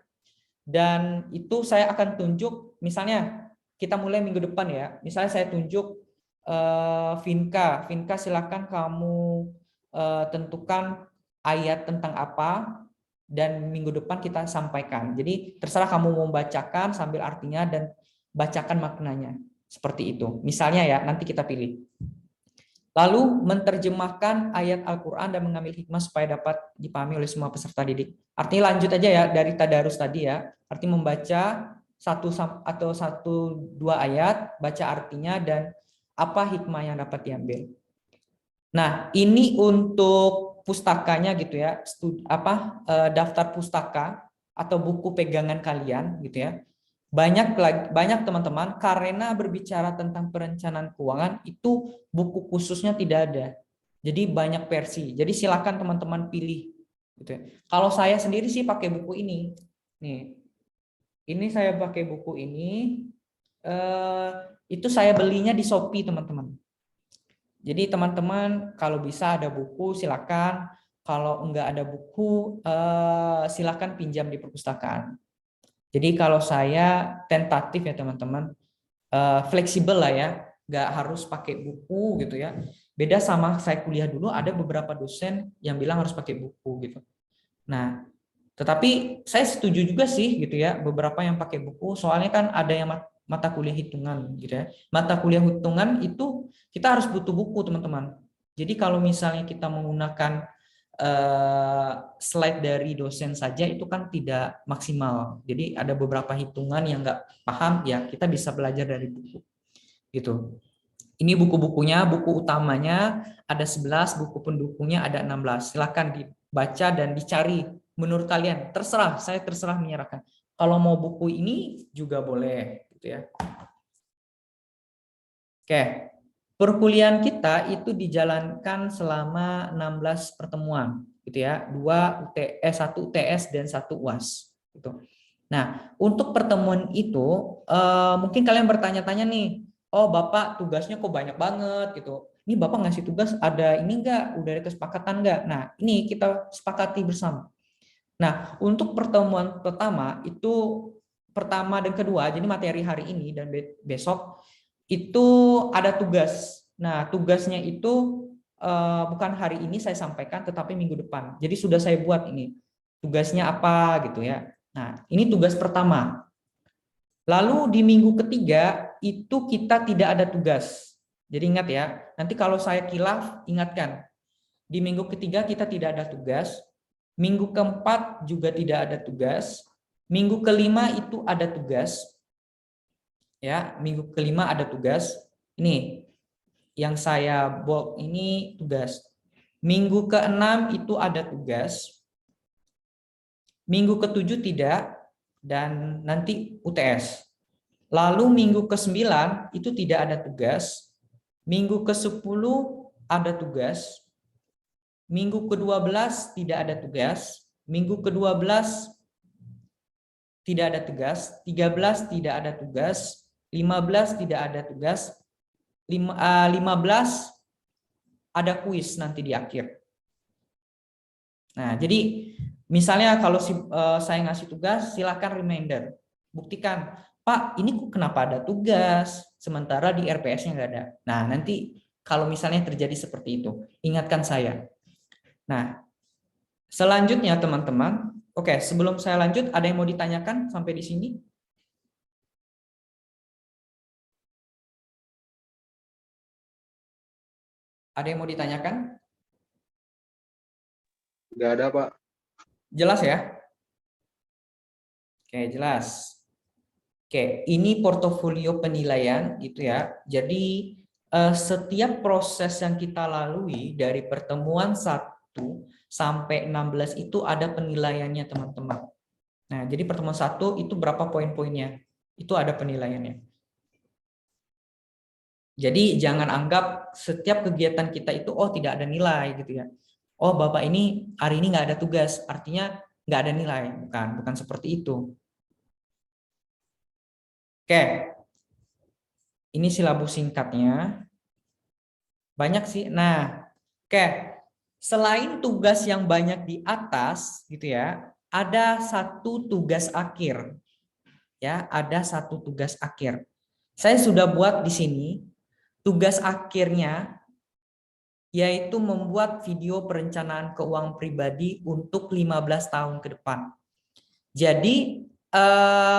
Dan itu saya akan tunjuk, misalnya kita mulai minggu depan ya. Misalnya saya tunjuk Vinka silakan kamu tentukan ayat tentang apa dan minggu depan kita sampaikan. Jadi terserah kamu mau bacakan sambil artinya dan bacakan maknanya. Seperti itu. Misalnya ya, nanti kita pilih. Lalu menerjemahkan ayat Al-Quran dan mengambil hikmah supaya dapat dipahami oleh semua peserta didik. Artinya lanjut aja ya dari tadarus tadi ya. Artinya membaca 1 atau 1-2 ayat, baca artinya dan apa hikmah yang dapat diambil. Nah, ini untuk pustakanya gitu ya. Daftar pustaka atau buku pegangan kalian gitu ya. Banyak teman-teman karena berbicara tentang perencanaan keuangan itu buku khususnya tidak ada. Jadi banyak versi. Jadi silakan teman-teman pilih gitu ya. Kalau saya sendiri sih pakai buku ini. Nih. Ini saya pakai buku ini. Itu saya belinya di Shopee, teman-teman. Jadi teman-teman kalau bisa ada buku silakan. Kalau enggak ada buku silakan pinjam di perpustakaan. Jadi kalau saya tentatif ya teman-teman, fleksibel lah ya, nggak harus pakai buku gitu ya. Beda sama saya kuliah dulu, ada beberapa dosen yang bilang harus pakai buku gitu. Nah, tetapi saya setuju juga sih gitu ya, beberapa yang pakai buku, soalnya kan ada yang mata kuliah hitungan gitu ya. Mata kuliah hitungan itu kita harus butuh buku teman-teman. Jadi kalau misalnya kita menggunakan slide dari dosen saja itu kan tidak maksimal. Jadi ada beberapa hitungan yang nggak paham ya kita bisa belajar dari buku. Gitu. Ini buku-bukunya, buku utamanya ada 11, buku pendukungnya ada 16. Silakan dibaca dan dicari menurut kalian. Terserah, saya terserah menyerahkan. Kalau mau buku ini juga boleh gitu ya. Oke. Perkuliahan kita itu dijalankan selama 16 pertemuan gitu ya. 1 UTS dan 1 UAS gitu. Nah, untuk pertemuan itu mungkin kalian bertanya-tanya nih, oh Bapak tugasnya kok banyak banget gitu. Ini Bapak ngasih tugas ada ini enggak? Udah ada kesepakatan enggak? Nah, ini kita sepakati bersama. Nah, untuk pertemuan pertama itu pertama dan kedua, jadi materi hari ini dan besok itu ada tugas. Nah, tugasnya itu bukan hari ini saya sampaikan, tetapi minggu depan. Jadi sudah saya buat ini. Tugasnya apa gitu ya. Nah, ini tugas pertama. Lalu di minggu ketiga itu kita tidak ada tugas. Jadi ingat ya, nanti kalau saya kilaf, ingatkan. Di minggu ketiga kita tidak ada tugas. Minggu keempat juga tidak ada tugas. Minggu kelima itu ada tugas. Ya, minggu kelima ada tugas. Ini yang saya bold ini tugas. Minggu keenam itu ada tugas. Minggu ketujuh tidak dan nanti UTS. Lalu minggu ke-9 itu tidak ada tugas. Minggu ke-10 ada tugas. Minggu ke-12 tidak ada tugas. Minggu ke-12 tidak ada tugas. 13 tidak ada tugas. 15 tidak ada tugas, 15 ada kuis nanti di akhir. Nah, jadi misalnya kalau saya ngasih tugas, silakan reminder. Buktikan, Pak, ini kok kenapa ada tugas, sementara di RPS-nya nggak ada. Nah, nanti kalau misalnya terjadi seperti itu, ingatkan saya. Nah, selanjutnya teman-teman, oke, sebelum saya lanjut, ada yang mau ditanyakan sampai di sini? Ada yang mau ditanyakan? Nggak ada, Pak. Jelas ya? Oke, jelas. Oke, ini portofolio penilaian gitu ya. Jadi setiap proses yang kita lalui dari pertemuan 1 sampai 16 itu ada penilaiannya, teman-teman. Nah, jadi pertemuan 1 itu berapa poin-poinnya? Itu ada penilaiannya. Jadi jangan anggap setiap kegiatan kita itu oh tidak ada nilai gitu ya. Oh, Bapak ini hari ini nggak ada tugas, artinya nggak ada nilai. Bukan seperti itu. Oke, ini silabus singkatnya. Banyak sih. Nah, oke. Selain tugas yang banyak di atas, gitu ya, ada satu tugas akhir. Ya, ada satu tugas akhir. Saya sudah buat di sini tugas akhirnya, yaitu membuat video perencanaan keuangan pribadi untuk 15 tahun ke depan. Jadi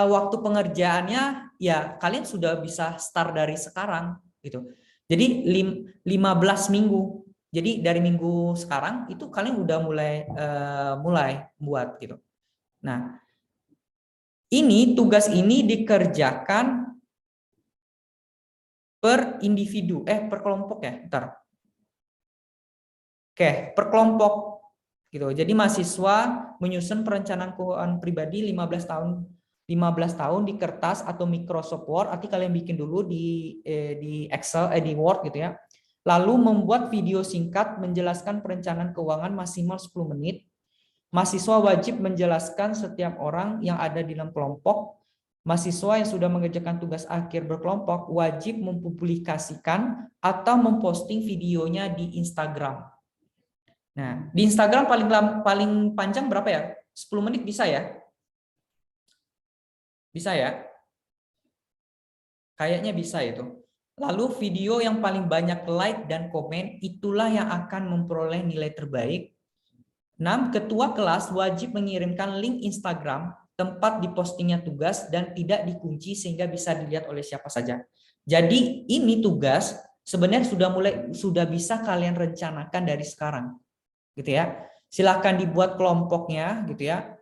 waktu pengerjaannya ya kalian sudah bisa start dari sekarang gitu. Jadi 15 minggu. Jadi dari minggu sekarang itu kalian udah mulai buat gitu. Nah, ini tugas ini dikerjakan per individu, per kelompok ya, bentar. Oke, per kelompok gitu. Jadi mahasiswa menyusun perencanaan keuangan pribadi 15 tahun di kertas atau Microsoft Word. Arti kalian bikin dulu di Excel, di Word gitu ya. Lalu membuat video singkat menjelaskan perencanaan keuangan maksimal 10 menit. Mahasiswa wajib menjelaskan setiap orang yang ada di dalam kelompok. Mahasiswa yang sudah mengerjakan tugas akhir berkelompok wajib mempublikasikan atau memposting videonya di Instagram. Nah, di Instagram paling panjang berapa ya? 10 menit bisa ya? Bisa ya? Kayaknya bisa itu. Lalu video yang paling banyak like dan komen itulah yang akan memperoleh nilai terbaik. 6. Ketua kelas wajib mengirimkan link Instagram tempat dipostingnya tugas dan tidak dikunci sehingga bisa dilihat oleh siapa saja. Jadi ini tugas sebenarnya sudah bisa kalian rencanakan dari sekarang. Gitu ya. Silakan dibuat kelompoknya gitu ya.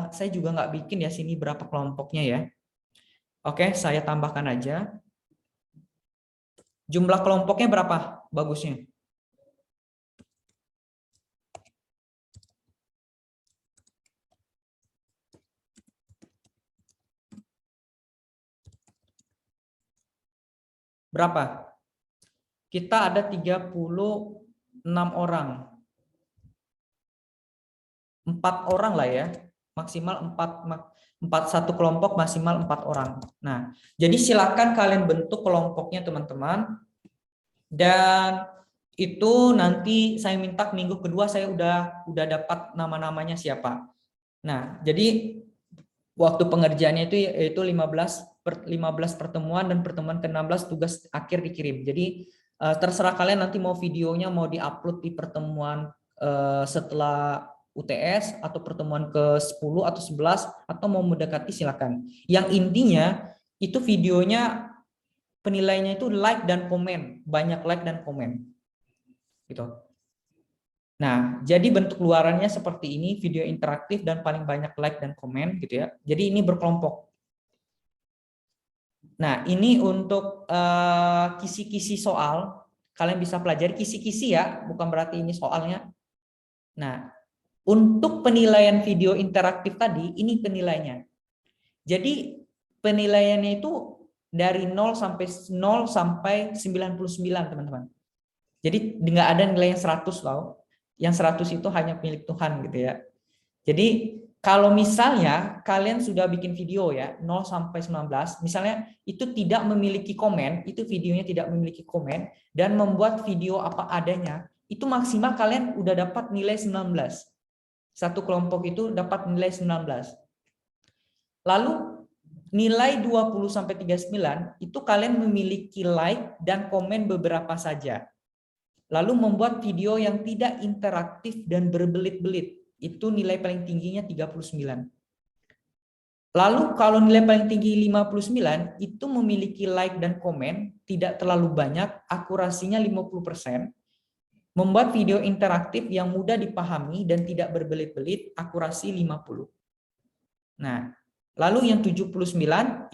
Saya juga nggak bikin ya sini berapa kelompoknya ya. Oke, saya tambahkan aja. Jumlah kelompoknya berapa bagusnya? Berapa? Kita ada 36 orang. 4 orang lah ya. Maksimal 4 satu kelompok maksimal 4 orang. Nah, jadi silakan kalian bentuk kelompoknya teman-teman. Dan itu nanti saya minta minggu kedua saya udah dapat nama-namanya siapa. Nah, jadi waktu pengerjaannya itu yaitu 15 pertemuan dan pertemuan ke-16 tugas akhir dikirim. Jadi terserah kalian nanti mau videonya mau diupload di pertemuan setelah UTS atau pertemuan ke-10 atau 11 atau mau mendekati silakan. Yang intinya itu videonya penilaiannya itu like dan komen, banyak like dan komen. Gitu. Nah, jadi bentuk luarannya seperti ini, video interaktif dan paling banyak like dan komen gitu ya. Jadi ini berkelompok. Nah, ini untuk kisi-kisi soal, kalian bisa pelajari kisi-kisi ya, bukan berarti ini soalnya. Nah, untuk penilaian video interaktif tadi, ini penilaiannya. Jadi penilaiannya itu dari 0 sampai 99, teman-teman. Jadi nggak ada nilai yang 100 loh. Yang 100 itu hanya milik Tuhan gitu ya. Jadi kalau misalnya kalian sudah bikin video ya 0 sampai 19, misalnya itu tidak memiliki komen, itu videonya tidak memiliki komen dan membuat video apa adanya, itu maksimal kalian udah dapat nilai 19. Satu kelompok itu dapat nilai 19. Lalu nilai 20 sampai 39 itu kalian memiliki like dan komen beberapa saja. Lalu membuat video yang tidak interaktif dan berbelit-belit. Itu nilai paling tingginya 39. Lalu kalau nilai paling tinggi 59 itu memiliki like dan komen tidak terlalu banyak, akurasinya 50%, membuat video interaktif yang mudah dipahami dan tidak berbelit-belit, akurasi 50. Nah, lalu yang 79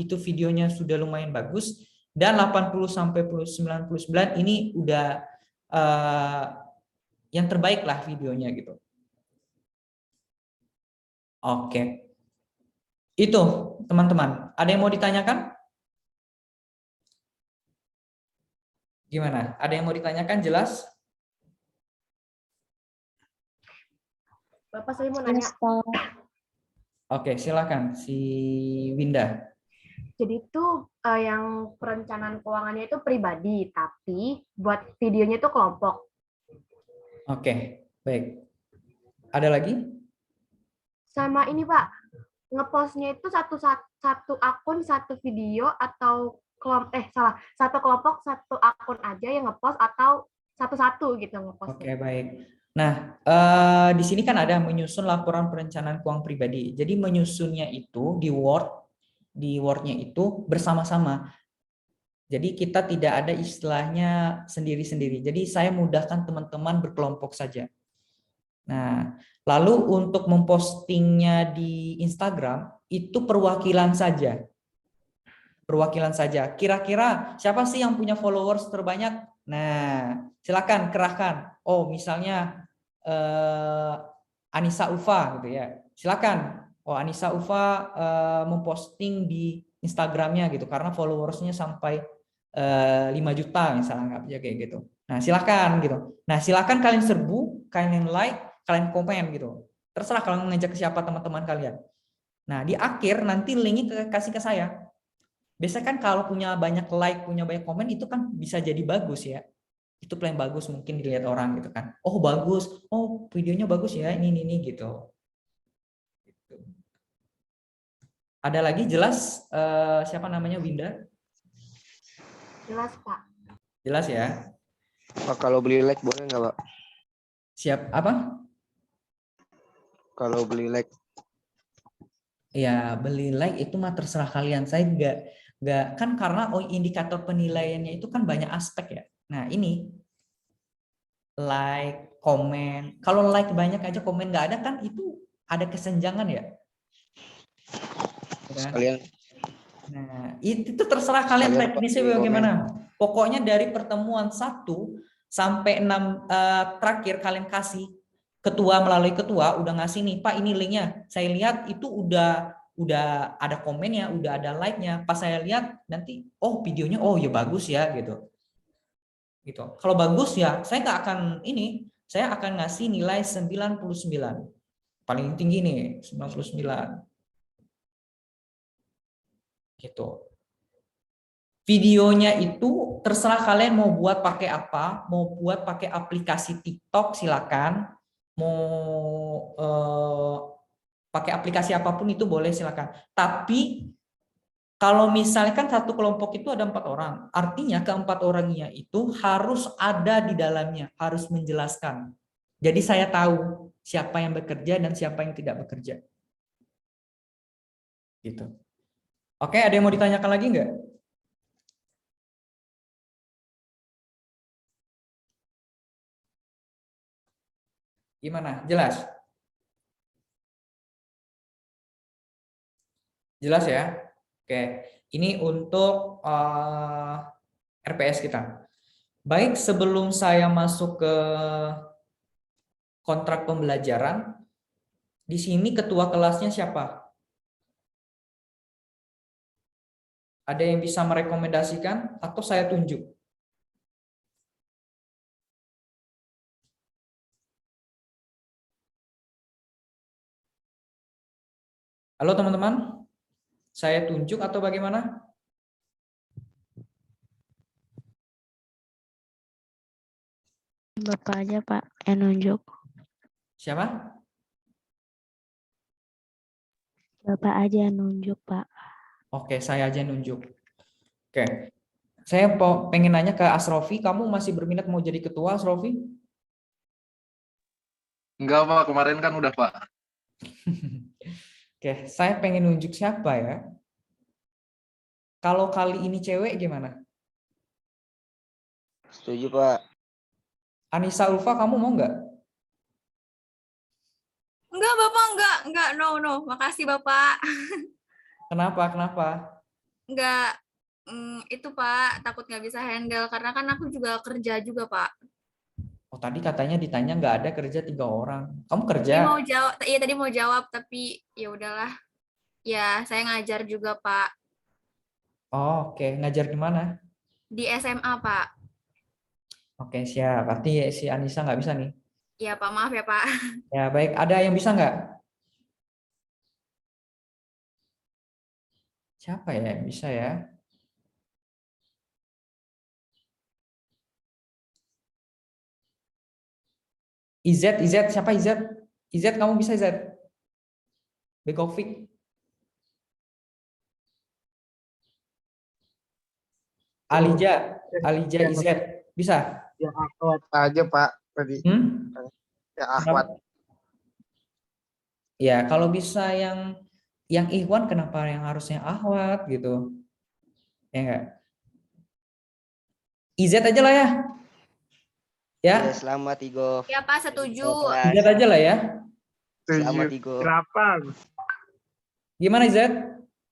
itu videonya sudah lumayan bagus, dan 80 sampai 99 ini udah yang terbaik lah videonya gitu. Oke. Itu teman-teman, ada yang mau ditanyakan? Gimana? Ada yang mau ditanyakan? Jelas? Bapak, saya mau nanya. Oke, silakan si Winda. Jadi itu yang perencanaan keuangannya itu pribadi, tapi buat videonya itu kelompok. Oke, baik. Ada lagi? Sama ini Pak, ngepostnya itu satu akun satu video atau satu kelompok satu akun aja yang ngepost atau satu-satu gitu ngepostnya. Oke, baik. Nah, di sini kan ada menyusun laporan perencanaan keuangan pribadi. Jadi menyusunnya itu di Word-nya itu bersama-sama. Jadi kita tidak ada istilahnya sendiri-sendiri. Jadi saya mudahkan teman-teman berkelompok saja. Nah, lalu untuk mempostingnya di Instagram itu perwakilan saja. Perwakilan saja. Kira-kira siapa sih yang punya followers terbanyak? Nah, silakan kerahkan. Oh, misalnya Anissa Ufa gitu ya. Silakan. Oh, Anissa Ufa memposting di Instagramnya gitu karena followersnya sampai 5 juta misalnya kayak gitu. Nah, silakan gitu. Nah, silakan kalian serbu, kalian like, kalian komen gitu. Terserah kalian ngajak ke siapa teman-teman kalian. Nah, di akhir nanti linknya kasih ke saya. Biasanya kan kalau punya banyak like, punya banyak komen itu kan bisa jadi bagus ya. Itu paling bagus mungkin dilihat orang gitu kan. Oh, bagus. Oh, videonya bagus ya. Ini gitu. Ada lagi jelas siapa namanya Winda? Jelas Pak. Jelas ya. Pak, kalau beli like boleh nggak Pak? Siap apa? Kalau beli like. Ya, beli like itu mah terserah kalian. Saya nggak kan karena indikator penilaiannya itu kan banyak aspek ya. Nah, ini like, komen. Kalau like banyak aja komen nggak ada kan itu ada kesenjangan ya. Sekalian. Nah, itu terserah kalian teknisnya bagaimana. Pokoknya dari pertemuan 1 sampai 6 terakhir kalian kasih ketua melalui ketua udah ngasih nih Pak ini linknya. Saya lihat itu udah ada komennya, udah ada like-nya. Pas saya lihat nanti oh videonya oh ya bagus ya gitu. Gitu. Kalau bagus ya saya nggak akan ini, saya akan ngasih nilai 99. Paling tinggi nih 99. Gitu. Videonya itu terserah kalian mau buat pakai apa, mau buat pakai aplikasi TikTok silakan, mau pakai aplikasi apapun itu boleh silakan. Tapi kalau misalkan satu kelompok itu ada 4 orang, artinya keempat orangnya itu harus ada di dalamnya, harus menjelaskan. Jadi saya tahu siapa yang bekerja dan siapa yang tidak bekerja. Gitu. Oke, ada yang mau ditanyakan lagi nggak? Gimana? Jelas? Jelas ya? Oke, ini untuk RPS kita. Baik, sebelum saya masuk ke kontrak pembelajaran, di sini ketua kelasnya siapa? Ada yang bisa merekomendasikan atau saya tunjuk? Halo teman-teman, saya tunjuk atau bagaimana? Bapak aja Pak, yang nunjuk. Siapa? Bapak aja yang nunjuk Pak. Oke, saya aja nunjuk. Oke, saya pengen nanya ke Asrofi, kamu masih berminat mau jadi ketua, Asrofi? Enggak Pak, kemarin kan udah Pak. Oke, saya pengen nunjuk siapa ya? Kalau kali ini cewek gimana? Setuju, Pak. Anissa Ulfa, kamu mau nggak? Enggak, Bapak, enggak, no. Makasih, Bapak. Kenapa? Enggak, itu Pak, takut nggak bisa handle, karena kan aku juga kerja juga, Pak. Oh, tadi katanya ditanya nggak ada kerja 3 orang. Kamu Tadi kerja? mau jawab, iya tadi mau jawab, tapi ya udahlah. Ya, saya ngajar juga, Pak. Oh, oke. Ngajar di mana? Di SMA, Pak. Oke, siap. Berarti si Anissa nggak bisa nih. Iya, Pak, maaf ya, Pak. Ya, baik. Ada yang bisa nggak? Siapa ya yang bisa ya? Izet, siapa Izet? Izet, kamu bisa Izet? Begovic. Alija, Izet. Bisa? Yang akhwat aja, Pak. Tadi. Yang akhwat. Ya, kalau bisa yang Ikhwan, kenapa yang harusnya Ahwat gitu? Ya enggak? Izet aja lah ya. Ya. Ya, selamat Igo. Ya, Pak, setuju. Izet aja lah ya. Selamat Igo. Kenapa? Gimana Izet?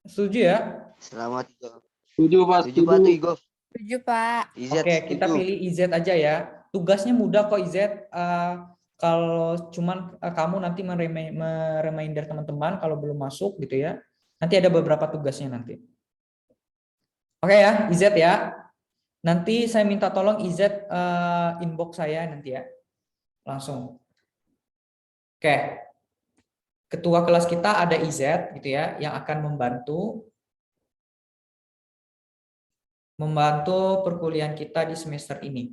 Setuju ya? Selamat Igo. Setuju, Pak. Setuju, Pak, tuh Igo. Setuju, Pak. Izet, Oke, kita pilih Izet aja ya. Tugasnya mudah kok Izet. Kalau cuman kamu nanti mereminder teman-teman kalau belum masuk gitu ya. Nanti ada beberapa tugasnya nanti. Oke ya, Izet ya. Nanti saya minta tolong Izet inbox saya nanti ya. Langsung. Oke. Ketua kelas kita ada Izet gitu ya, yang akan membantu perkuliahan kita di semester ini.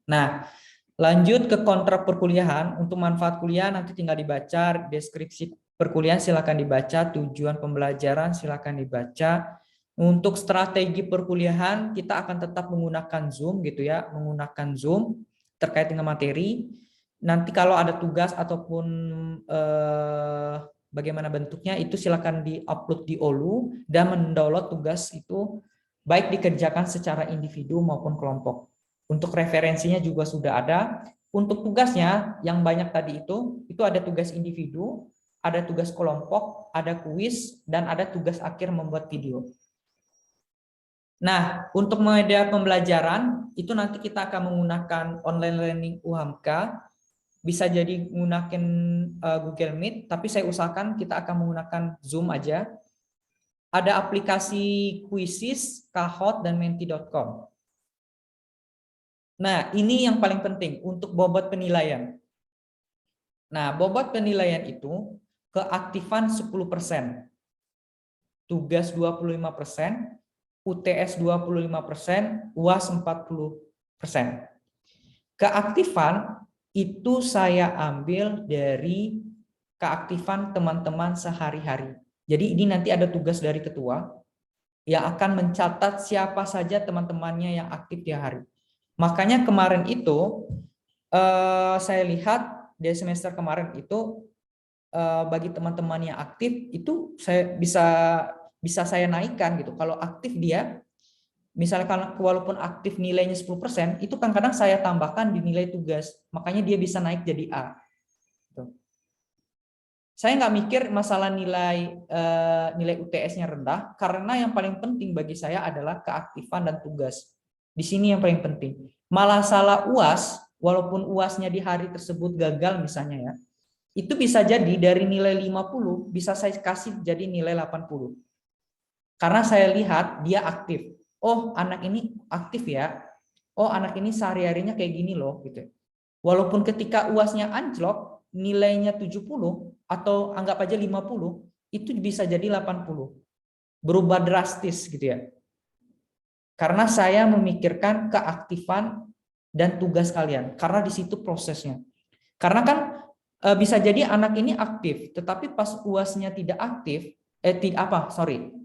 Nah, lanjut ke kontrak perkuliahan. Untuk manfaat kuliah nanti tinggal dibaca, deskripsi perkuliahan silakan dibaca, tujuan pembelajaran silakan dibaca. Untuk strategi perkuliahan kita akan tetap menggunakan Zoom gitu ya, menggunakan Zoom terkait dengan materi. Nanti kalau ada tugas ataupun bagaimana bentuknya itu silakan di-upload di Olu dan mendownload tugas itu baik dikerjakan secara individu maupun kelompok. Untuk referensinya juga sudah ada. Untuk tugasnya yang banyak tadi itu ada tugas individu, ada tugas kelompok, ada kuis, dan ada tugas akhir membuat video. Nah, untuk media pembelajaran itu nanti kita akan menggunakan online learning UHAMK, bisa jadi menggunakan Google Meet, tapi saya usahakan kita akan menggunakan Zoom aja. Ada aplikasi Quizzes, Kahoot, dan Menti.com. Nah, ini yang paling penting untuk bobot penilaian. Nah, bobot penilaian itu keaktifan 10%, tugas 25%, UTS 25%, UAS 40%. Keaktifan itu saya ambil dari keaktifan teman-teman sehari-hari. Jadi ini nanti ada tugas dari ketua yang akan mencatat siapa saja teman-temannya yang aktif di hari. Makanya kemarin itu saya lihat di semester kemarin itu bagi teman-teman yang aktif itu saya bisa saya naikkan gitu. Kalau aktif dia, misalkan walaupun aktif nilainya 10%, itu kadang-kadang saya tambahkan di nilai tugas. Makanya dia bisa naik jadi A. Gitu. Saya nggak mikir masalah nilai UTS-nya rendah, karena yang paling penting bagi saya adalah keaktifan dan tugas. Di sini yang paling penting. Malah salah UAS, walaupun UAS-nya di hari tersebut gagal misalnya ya, itu bisa jadi dari nilai 50 bisa saya kasih jadi nilai 80. Karena saya lihat dia aktif. Oh, anak ini aktif ya. Oh, anak ini sehari-harinya kayak gini loh gitu. Walaupun ketika UAS-nya anjlok, nilainya 70 atau anggap aja 50, itu bisa jadi 80. Berubah drastis gitu ya. Karena saya memikirkan keaktifan dan tugas kalian. Karena di situ prosesnya. Karena kan bisa jadi anak ini aktif, tetapi pas UAS-nya tidak aktif,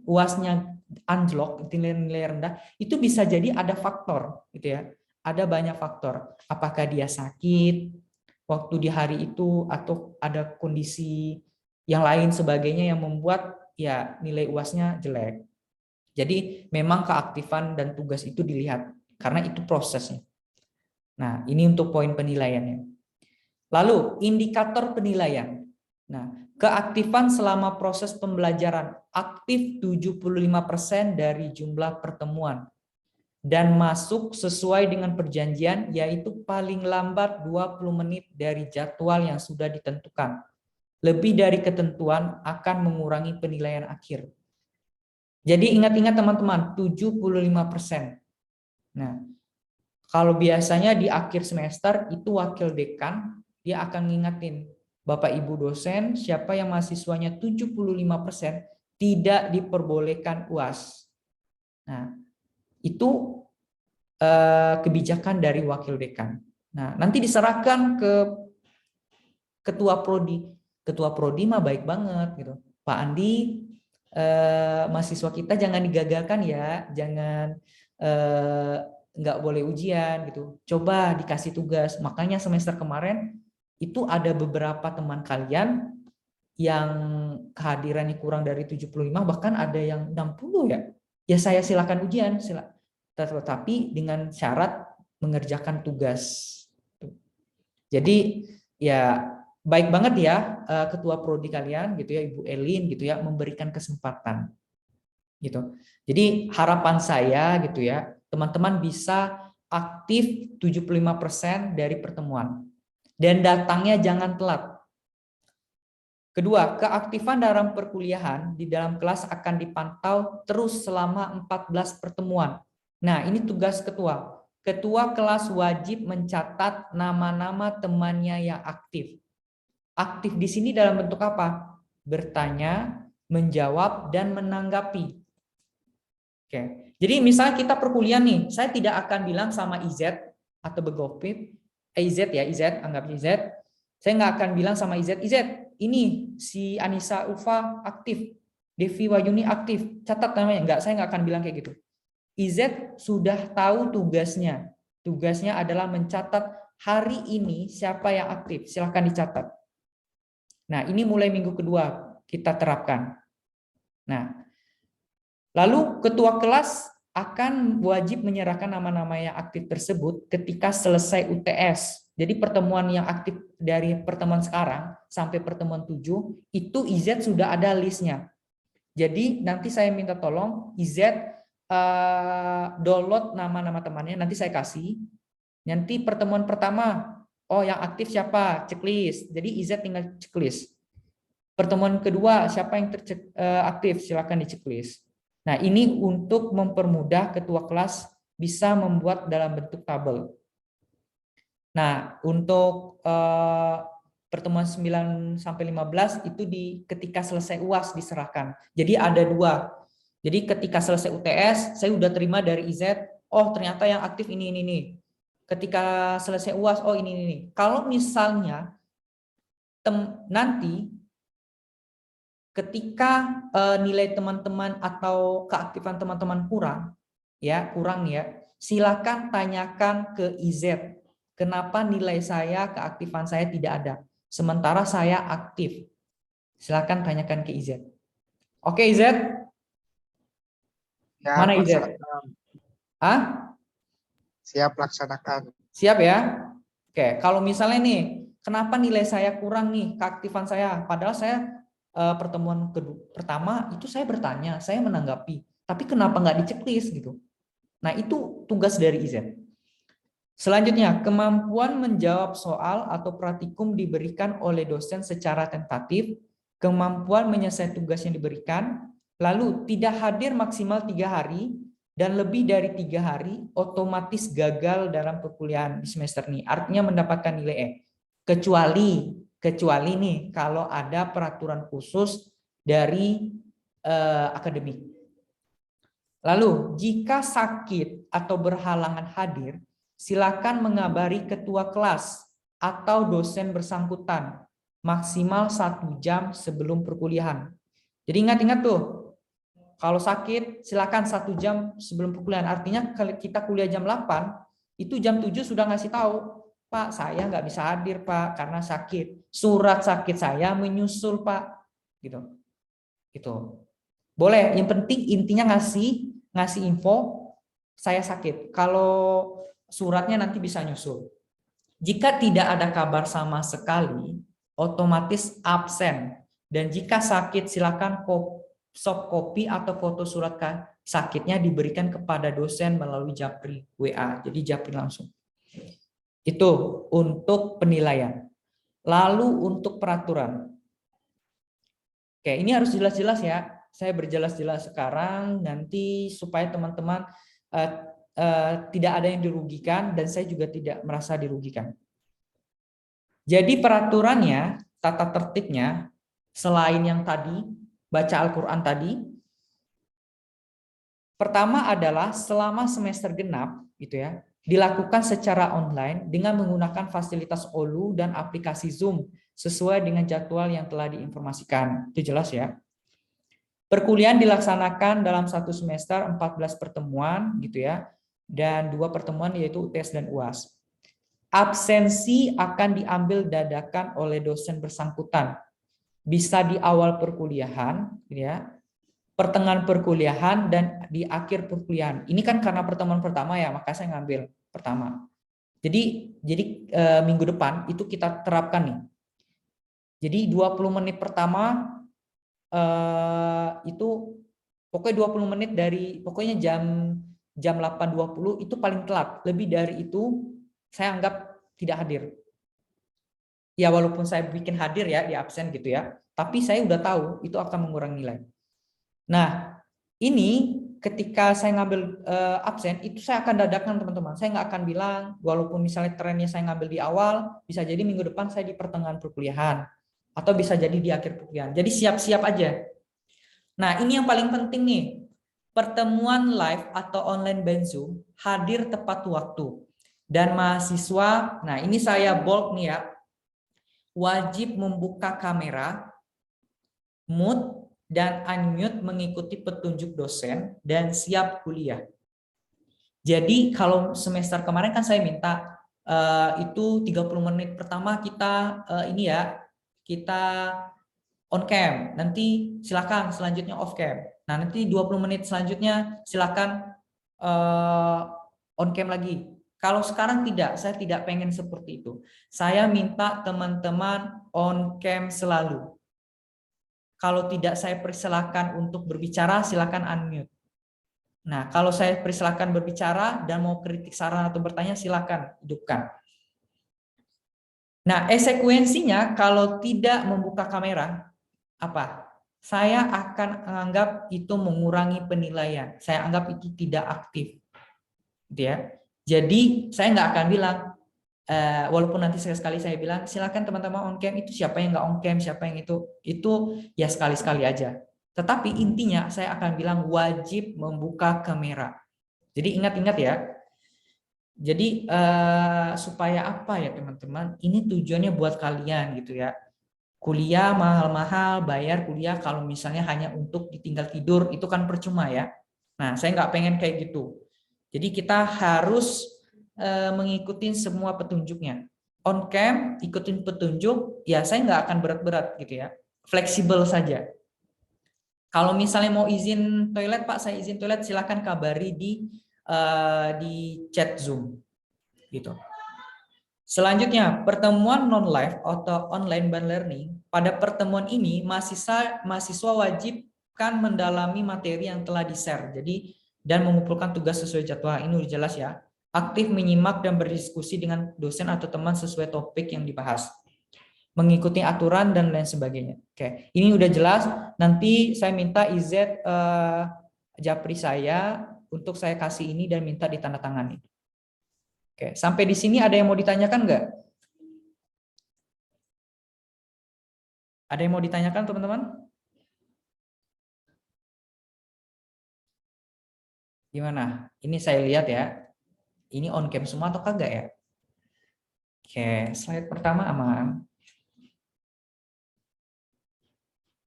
UAS-nya anjlok, nilai rendah, itu bisa jadi ada faktor, gitu ya. Ada banyak faktor. Apakah dia sakit waktu di hari itu, atau ada kondisi yang lain sebagainya yang membuat ya nilai UAS-nya jelek. Jadi memang keaktifan dan tugas itu dilihat karena itu prosesnya. Nah, ini untuk poin penilaiannya. Lalu indikator penilaian. Nah, keaktifan selama proses pembelajaran aktif 75% dari jumlah pertemuan dan masuk sesuai dengan perjanjian, yaitu paling lambat 20 menit dari jadwal yang sudah ditentukan. Lebih dari ketentuan akan mengurangi penilaian akhir. Jadi ingat-ingat teman-teman, 75%. Nah, kalau biasanya di akhir semester itu wakil dekan, dia akan ngingetin, Bapak Ibu dosen, siapa yang mahasiswanya 75% tidak diperbolehkan UAS. Nah, itu kebijakan dari wakil dekan. Nah, nanti diserahkan ke ketua prodi. Ketua prodi mah baik banget gitu. Pak Andi, mahasiswa kita jangan digagalkan ya, jangan nggak boleh ujian gitu. Coba dikasih tugas. Makanya semester kemarin itu ada beberapa teman kalian yang kehadirannya kurang dari 75, bahkan ada yang 60 ya. Ya saya silakan ujian, tetapi dengan syarat mengerjakan tugas. Jadi ya baik banget ya ketua prodi kalian gitu ya, Ibu Elin gitu ya, memberikan kesempatan gitu. Jadi harapan saya gitu ya, teman-teman bisa aktif 75% dari pertemuan dan datangnya jangan telat. Kedua, keaktifan dalam perkuliahan di dalam kelas akan dipantau terus selama 14 pertemuan. Nah, ini tugas ketua. Ketua kelas wajib mencatat nama-nama temannya yang aktif. Aktif di sini dalam bentuk apa? Bertanya, menjawab, dan menanggapi. Oke. Jadi misalnya kita perkuliahan nih, saya tidak akan bilang sama IZ atau Begopip, IZ ya, IZ, anggap IZ. Saya nggak akan bilang sama IZ, ini si Anissa Ulfa aktif, Devi Wayuni aktif, catat namanya. Enggak, saya nggak akan bilang kayak gitu. IZ sudah tahu tugasnya. Tugasnya adalah mencatat hari ini siapa yang aktif, silahkan dicatat. Nah, ini mulai minggu kedua kita terapkan. Nah, lalu ketua kelas akan wajib menyerahkan nama-nama yang aktif tersebut ketika selesai UTS. Jadi pertemuan yang aktif dari pertemuan sekarang sampai pertemuan 7, itu IZ sudah ada listnya. Jadi nanti saya minta tolong IZ download nama-nama temannya, nanti saya kasih. Nanti pertemuan pertama, oh yang aktif siapa? Checklist. Jadi IZ tinggal checklist. Pertemuan kedua, siapa yang aktif? Silakan di checklist. Nah, ini untuk mempermudah ketua kelas bisa membuat dalam bentuk tabel. Nah, untuk pertemuan 9 sampai 15 itu ketika selesai UAS diserahkan. Jadi ada 2. Jadi ketika selesai UTS, saya udah terima dari IZ, oh ternyata yang aktif ini. Ketika selesai UAS, oh ini. Kalau misalnya nanti ketika nilai teman-teman atau keaktifan teman-teman kurang ya, silakan tanyakan ke IZ. Kenapa nilai saya, keaktifan saya tidak ada? Sementara saya aktif. Silakan tanyakan ke IZ. Oke, IZ? Ya, mana IZ? Siap laksanakan. Siap ya? Oke, kalau misalnya nih, kenapa nilai saya kurang nih, keaktifan saya? Padahal saya pertemuan pertama itu saya bertanya, saya menanggapi. Tapi kenapa nggak di-checklist gitu? Nah, itu tugas dari IZ. Selanjutnya, kemampuan menjawab soal atau praktikum diberikan oleh dosen secara tentatif, kemampuan menyelesaikan tugas yang diberikan, lalu tidak hadir maksimal 3 hari, dan lebih dari 3 hari, otomatis gagal dalam perkuliahan di semester ini. Artinya mendapatkan nilai E. Kecuali nih, kalau ada peraturan khusus dari akademik. Lalu, jika sakit atau berhalangan hadir, silakan mengabari ketua kelas atau dosen bersangkutan maksimal 1 jam sebelum perkuliahan. Jadi ingat-ingat tuh, kalau sakit silakan 1 jam sebelum perkuliahan. Artinya kalau kita kuliah jam 8, itu jam 7 sudah ngasih tahu, Pak saya nggak bisa hadir Pak karena sakit. Surat sakit saya menyusul Pak. gitu. Gitu. Boleh, yang penting intinya ngasih info saya sakit. Kalau suratnya nanti bisa nyusul. Jika tidak ada kabar sama sekali, otomatis absen. Dan jika sakit, silakan soft copy atau foto surat sakitnya diberikan kepada dosen melalui Japri WA. Jadi Japri langsung. Itu untuk penilaian. Lalu untuk peraturan. Oke, ini harus jelas-jelas ya. Saya berjelas-jelas sekarang nanti supaya teman-teman tidak ada yang dirugikan dan saya juga tidak merasa dirugikan. Jadi peraturannya, tata tertibnya, selain yang tadi, baca Al-Quran tadi, pertama adalah selama semester genap, gitu ya, dilakukan secara online dengan menggunakan fasilitas OLU dan aplikasi Zoom sesuai dengan jadwal yang telah diinformasikan. Itu jelas ya. Perkuliahan dilaksanakan dalam satu semester 14 pertemuan, gitu ya, dan 2 pertemuan yaitu UTS dan UAS. Absensi akan diambil dadakan oleh dosen bersangkutan. Bisa di awal perkuliahan, ya, pertengahan perkuliahan, dan di akhir perkuliahan. Ini kan karena pertemuan pertama ya, maka saya ngambil pertama. Jadi minggu depan itu kita terapkan nih. Jadi 20 menit pertama itu pokoknya 20 menit dari pokoknya jam 8.20 itu paling telat. Lebih dari itu saya anggap tidak hadir. Ya walaupun saya bikin hadir ya di absen gitu ya, tapi saya udah tahu itu akan mengurangi nilai. Nah, ini ketika saya ngambil absen itu saya akan dadakan teman-teman. Saya nggak akan bilang walaupun misalnya trennya saya ngambil di awal, bisa jadi minggu depan saya di pertengahan perkuliahan atau bisa jadi di akhir perkuliahan. Jadi siap-siap aja. Nah, ini yang paling penting nih. Pertemuan live atau online by Zoom hadir tepat waktu. Dan mahasiswa, nah ini saya bold nih ya, wajib membuka kamera, mute, dan unmute mengikuti petunjuk dosen dan siap kuliah. Jadi kalau semester kemarin kan saya minta itu 30 menit pertama kita ini ya, kita on cam, nanti silakan selanjutnya off cam. Nah nanti 20 menit selanjutnya silakan on cam lagi. Kalau sekarang tidak, saya tidak pengen seperti itu. Saya minta teman-teman on cam selalu. Kalau tidak saya persilakan untuk berbicara, silakan unmute. Nah, kalau saya persilakan berbicara dan mau kritik saran atau bertanya, silakan hidupkan. Nah, konsekuensinya kalau tidak membuka kamera, apa? Saya akan menganggap itu mengurangi penilaian. Saya anggap itu tidak aktif. Gitu ya. Jadi saya nggak akan bilang, walaupun nanti sekali saya bilang silakan teman-teman on cam, itu siapa yang nggak on cam, siapa yang itu ya sekali-sekali aja. Tetapi intinya saya akan bilang wajib membuka kamera. Jadi ingat-ingat ya. Jadi supaya apa ya teman-teman? Ini tujuannya buat kalian gitu ya. Kuliah mahal-mahal, bayar kuliah kalau misalnya hanya untuk ditinggal tidur itu kan percuma ya. Nah saya nggak pengen kayak gitu. Jadi kita harus mengikuti semua petunjuknya. On cam, ikutin petunjuk, ya saya nggak akan berat-berat gitu ya. Fleksibel saja. Kalau misalnya mau izin toilet, Pak, saya izin toilet, silakan kabari di chat Zoom. Gitu. Selanjutnya, pertemuan non-live atau online by learning. Pada pertemuan ini, mahasiswa wajib kan mendalami materi yang telah di-share. Jadi dan mengumpulkan tugas sesuai jadwal. Ini udah jelas ya. Aktif menyimak dan berdiskusi dengan dosen atau teman sesuai topik yang dibahas. Mengikuti aturan dan lain sebagainya. Oke, ini udah jelas. Nanti saya minta IZ Japri saya untuk saya kasih ini dan minta ditandatangani. Oke, sampai di sini ada yang mau ditanyakan nggak? Ada yang mau ditanyakan teman-teman? Gimana? Ini saya lihat ya. Ini on cam semua atau kagak ya? Oke, slide pertama aman.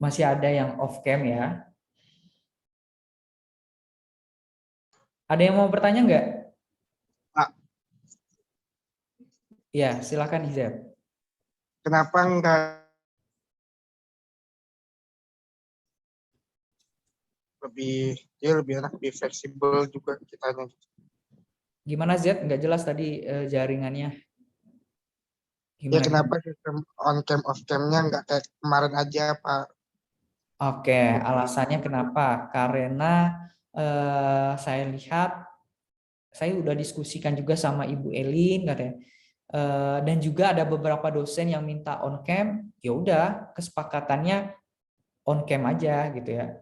Masih ada yang off cam ya. Ada yang mau bertanya nggak? Pak. Ya, silakan Izet. Kenapa enggak lebih enak, lebih fleksibel juga kitanya. Gimana Z? Nggak jelas tadi jaringannya. Ya Gimana? kenapa sistem on cam off camnya nggak kayak kemarin aja Pak? Oke, alasannya kenapa? Karena saya lihat, saya udah diskusikan juga sama Ibu Elin katanya, dan juga ada beberapa dosen yang minta on cam. Ya udah, kesepakatannya on cam aja gitu ya.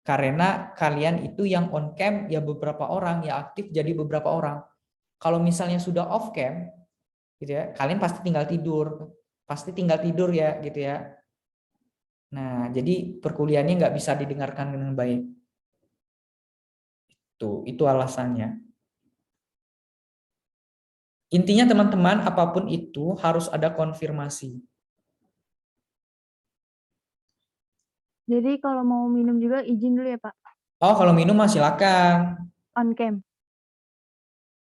Karena kalian itu yang on cam ya beberapa orang, ya aktif jadi beberapa orang. Kalau misalnya sudah off cam, gitu ya, kalian pasti tinggal tidur ya, gitu ya. Nah, jadi perkuliahannya nggak bisa didengarkan dengan baik. Itu alasannya. Intinya teman-teman, apapun itu harus ada konfirmasi. Jadi kalau mau minum juga izin dulu ya Pak? Oh, kalau minum mah silakan. On cam?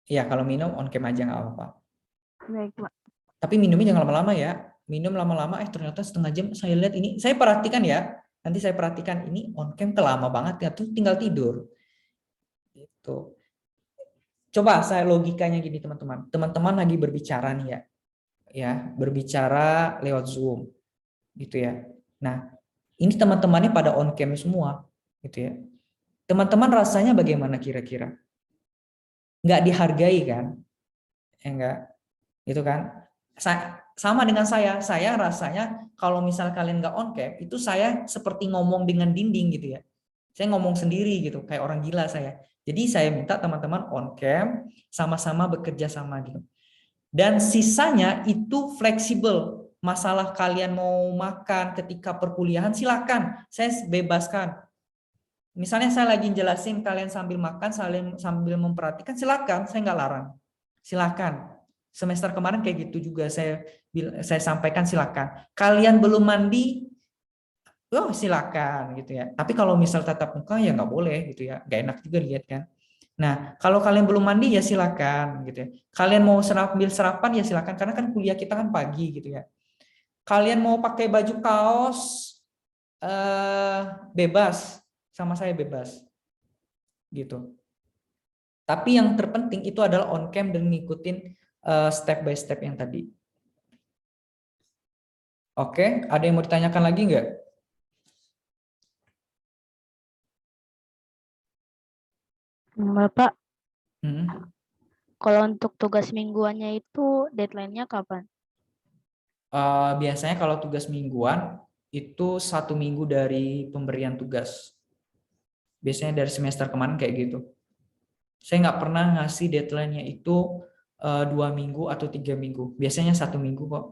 Ya, kalau minum on cam aja nggak apa-apa. Baik Pak. Tapi minumnya jangan lama-lama ya. Minum lama-lama, ternyata setengah jam saya lihat ini. Saya perhatikan ya. Nanti saya perhatikan ini on cam lama banget ya. Tuh tinggal tidur. Gitu. Coba saya logikanya gini teman-teman. Teman-teman lagi berbicara nih ya. Ya, berbicara lewat Zoom. Gitu ya. Nah, ini teman-temannya pada on cam semua. Gitu ya. Teman-teman rasanya bagaimana kira-kira? Nggak dihargai kan? Ya enggak? Gitu kan? Sama dengan saya rasanya kalau misal kalian nggak on cam, itu saya seperti ngomong dengan dinding gitu ya. Saya ngomong sendiri gitu, kayak orang gila saya. Jadi saya minta teman-teman on cam, sama-sama bekerja sama gitu. Dan sisanya itu fleksibel. Masalah kalian mau makan ketika perkuliahan, silakan, saya bebaskan. Misalnya saya lagi jelasin, kalian sambil makan, sambil memperhatikan, silakan, saya nggak larang. Silakan. Semester kemarin kayak gitu juga saya sampaikan silakan. Kalian belum mandi, oh silakan gitu ya. Tapi kalau misal tatap muka ya nggak boleh gitu ya, nggak enak juga lihat kan. Nah kalau kalian belum mandi ya silakan gitu ya. Kalian mau ambil sarapan ya silakan, karena kan kuliah kita kan pagi gitu ya. Kalian mau pakai baju kaos bebas, sama saya bebas gitu. Tapi yang terpenting itu adalah on cam dan ngikutin step by step yang tadi. Oke, ada yang mau ditanyakan lagi nggak? Bapak, Kalau untuk tugas mingguannya itu deadline-nya kapan? Biasanya kalau tugas mingguan itu 1 minggu dari pemberian tugas. Biasanya dari semester kemarin kayak gitu. Saya nggak pernah ngasih deadline-nya itu 2 minggu atau 3 minggu. Biasanya 1 minggu kok.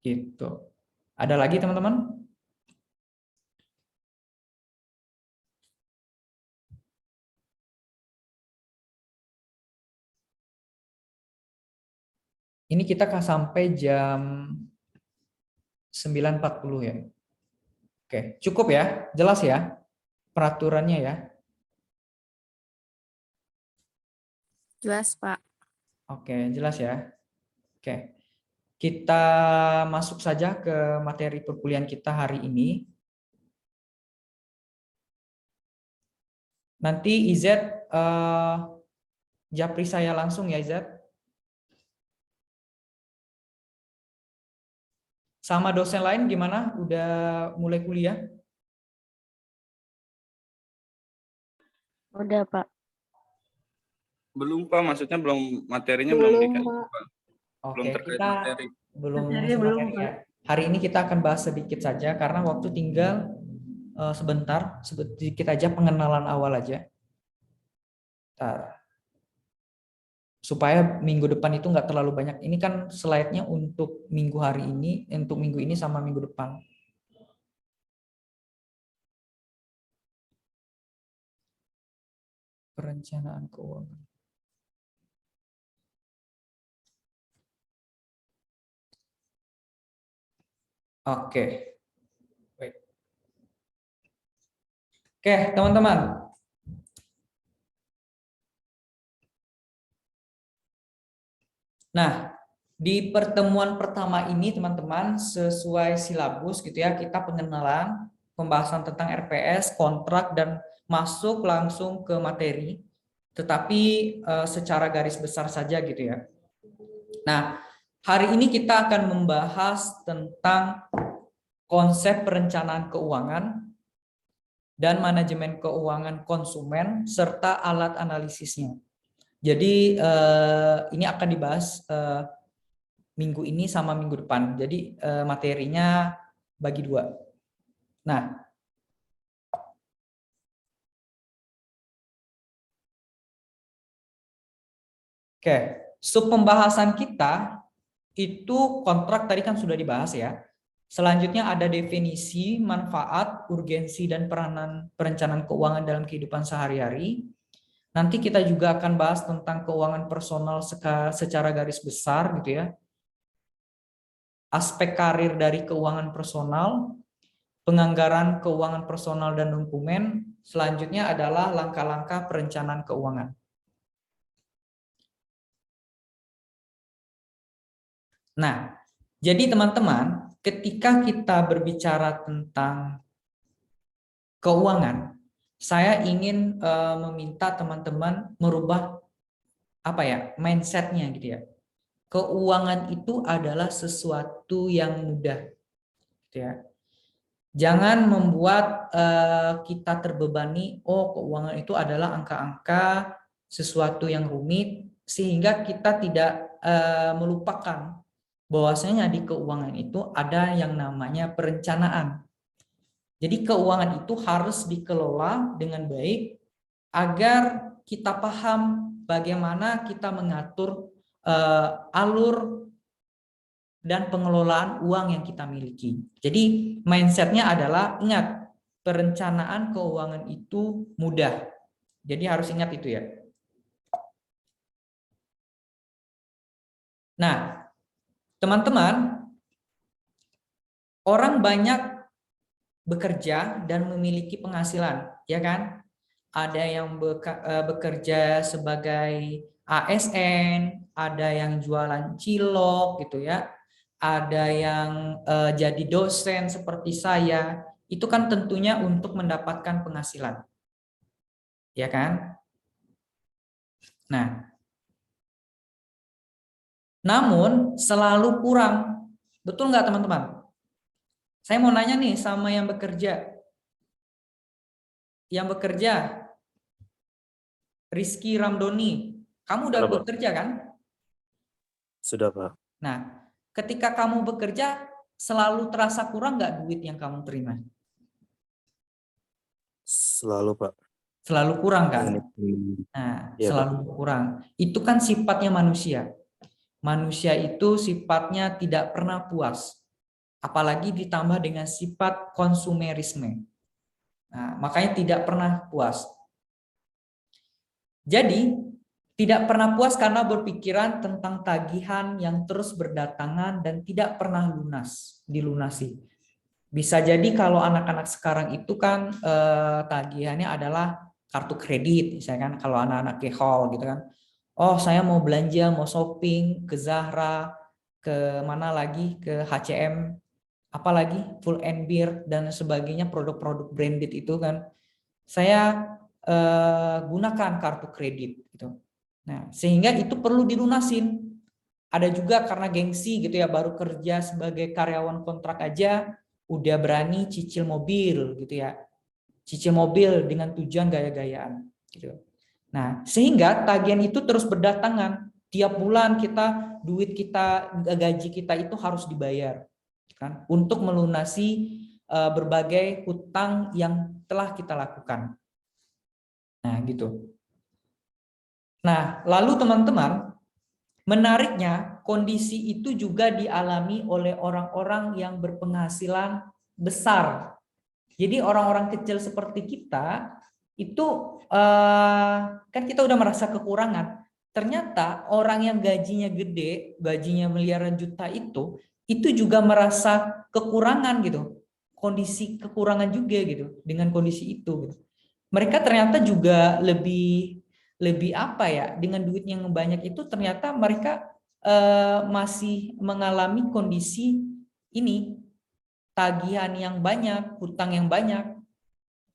Gitu. Ada lagi teman-teman? Ini kita akan sampai jam 9.40 ya. Oke, cukup ya? Jelas ya peraturannya ya? Jelas, Pak. Oke, jelas ya. Oke. Kita masuk saja ke materi perkuliahan kita hari ini. Nanti Izet japri saya langsung ya Izet. Sama dosen lain gimana? Udah mulai kuliah? Udah, Pak. Belum, Pak. Maksudnya materinya Belum, belum dikasih, Pak. Pak. Belum Oke, terkait kita materi. belum Materinya masuk belum, materi ya. Pak. Hari ini kita akan bahas sedikit saja karena waktu tinggal sebentar, sedikit aja pengenalan awal aja. Bentar. Supaya minggu depan itu nggak terlalu banyak. Ini kan slide-nya untuk minggu hari ini, untuk minggu ini sama minggu depan. Perencanaan keuangan. Oke. Baik. Oke, teman-teman. Nah, Di pertemuan pertama ini teman-teman sesuai silabus gitu ya, kita pengenalan, pembahasan tentang RPS, kontrak dan masuk langsung ke materi. Tetapi secara garis besar saja gitu ya. Nah, hari ini kita akan membahas tentang konsep perencanaan keuangan dan manajemen keuangan konsumen serta alat analisisnya. Jadi ini akan dibahas minggu ini sama minggu depan. Jadi materinya bagi dua. Nah, oke, sub pembahasan kita itu kontrak tadi kan sudah dibahas ya. Selanjutnya ada definisi, manfaat, urgensi dan peranan perencanaan keuangan dalam kehidupan sehari-hari. Nanti kita juga akan bahas tentang keuangan personal secara garis besar gitu ya. Aspek karir dari keuangan personal, penganggaran keuangan personal dan dokumen, selanjutnya adalah langkah-langkah perencanaan keuangan. Nah, jadi teman-teman, ketika kita berbicara tentang keuangan, saya ingin meminta teman-teman merubah mindsetnya gitu ya. Keuangan itu adalah sesuatu yang mudah, gitu ya. Jangan membuat kita terbebani, oh keuangan itu adalah angka-angka, sesuatu yang rumit, sehingga kita tidak melupakan bahwasanya di keuangan itu ada yang namanya perencanaan. Jadi keuangan itu harus dikelola dengan baik agar kita paham bagaimana kita mengatur alur dan pengelolaan uang yang kita miliki. Jadi mindsetnya adalah ingat, perencanaan keuangan itu mudah. Jadi harus ingat itu ya. Nah, teman-teman, orang banyak bekerja dan memiliki penghasilan, ya kan? Ada yang bekerja sebagai ASN, ada yang jualan cilok gitu ya, ada yang jadi dosen seperti saya, itu kan tentunya untuk mendapatkan penghasilan, ya kan? Nah, namun selalu kurang, betul nggak teman-teman? Saya mau nanya nih sama yang bekerja. Yang bekerja, Rizky Ramdoni, kamu udah bekerja kan? Sudah, Pak. Nah, ketika kamu bekerja, selalu terasa kurang nggak duit yang kamu terima? Selalu, Pak. Selalu kurang kan? Ya, Nah, selalu kurang. Itu kan sifatnya manusia. Manusia itu sifatnya tidak pernah puas. Apalagi ditambah dengan sifat konsumerisme. Nah, makanya tidak pernah puas. Jadi, tidak pernah puas karena berpikiran tentang tagihan yang terus berdatangan dan tidak pernah dilunasi. Bisa jadi kalau anak-anak sekarang itu kan tagihannya adalah kartu kredit, misalnya kan kalau anak-anak kehol gitu kan. Oh, saya mau belanja, mau shopping ke Zahra, ke mana lagi, ke H&M, apalagi Full and Bear dan sebagainya, produk-produk branded itu kan. Saya gunakan kartu kredit gitu. Nah, sehingga itu perlu dilunasin. Ada juga karena gengsi gitu ya, baru kerja sebagai karyawan kontrak aja udah berani cicil mobil gitu ya. Cicil mobil dengan tujuan gaya-gayaan gitu. Nah, sehingga tagihan itu terus berdatangan. Tiap bulan duit kita, gaji kita itu harus dibayar kan untuk melunasi berbagai hutang yang telah kita lakukan. Nah, gitu. Nah, lalu teman-teman, menariknya kondisi itu juga dialami oleh orang-orang yang berpenghasilan besar. Jadi orang-orang kecil seperti kita itu kan kita udah merasa kekurangan. Ternyata orang yang gajinya gede, gajinya miliaran juta itu juga merasa kekurangan gitu. Kondisi kekurangan juga gitu dengan kondisi itu gitu. Mereka ternyata juga lebih apa ya, dengan duit yang banyak itu ternyata mereka masih mengalami kondisi ini, tagihan yang banyak, hutang yang banyak.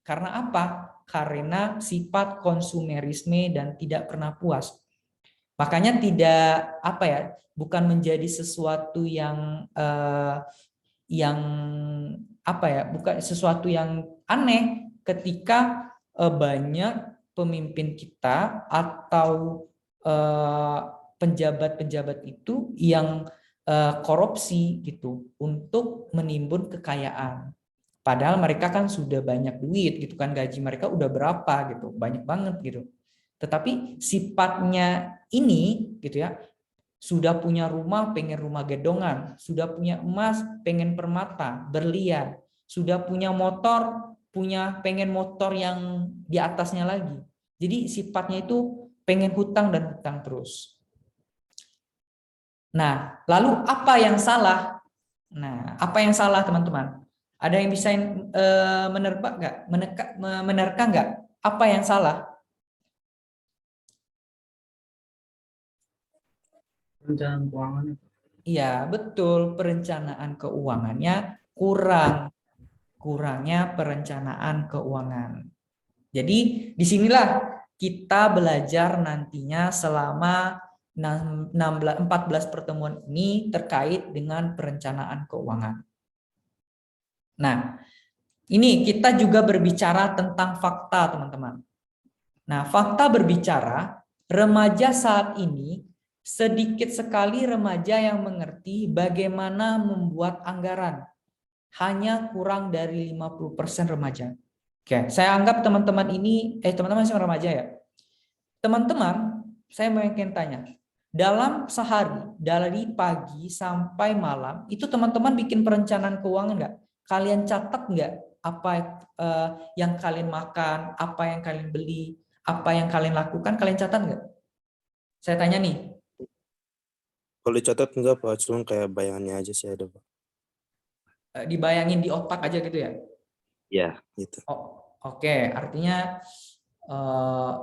Karena apa? Karena sifat konsumerisme dan tidak pernah puas. Makanya tidak apa ya, bukan menjadi sesuatu yang apa ya, bukan sesuatu yang aneh ketika banyak pemimpin kita atau penjabat-penjabat itu yang korupsi gitu untuk menimbun kekayaan. Padahal mereka kan sudah banyak duit gitu kan, gaji mereka udah berapa gitu, banyak banget gitu. Tetapi sifatnya ini gitu ya, sudah punya rumah pengen rumah gedongan, sudah punya emas pengen permata, berlian, sudah punya motor pengen motor yang di atasnya lagi. Jadi sifatnya itu pengen hutang dan hutang terus. Nah, lalu apa yang salah? Nah, apa yang salah teman-teman? Ada yang bisa menerka nggak? Apa yang salah? Perencanaan keuangannya. Iya, betul. Perencanaan keuangannya kurangnya perencanaan keuangan. Jadi disinilah kita belajar nantinya selama 14 pertemuan ini terkait dengan perencanaan keuangan. Nah, ini kita juga berbicara tentang fakta, teman-teman. Nah, fakta berbicara, remaja saat ini sedikit sekali remaja yang mengerti bagaimana membuat anggaran. Hanya kurang dari 50% remaja. Oke, saya anggap teman-teman ini, teman-teman masih remaja ya. Teman-teman, saya mau tanya, dalam sehari, dari pagi sampai malam, itu teman-teman bikin perencanaan keuangan nggak? Kalian catat nggak apa yang kalian makan, apa yang kalian beli, apa yang kalian lakukan, kalian catat nggak? Saya tanya nih. Kalau dicatat enggak Pak, cuma kayak bayangannya aja sih ada Pak. Dibayangin di otak aja gitu ya? Iya, gitu. Oh, oke. Artinya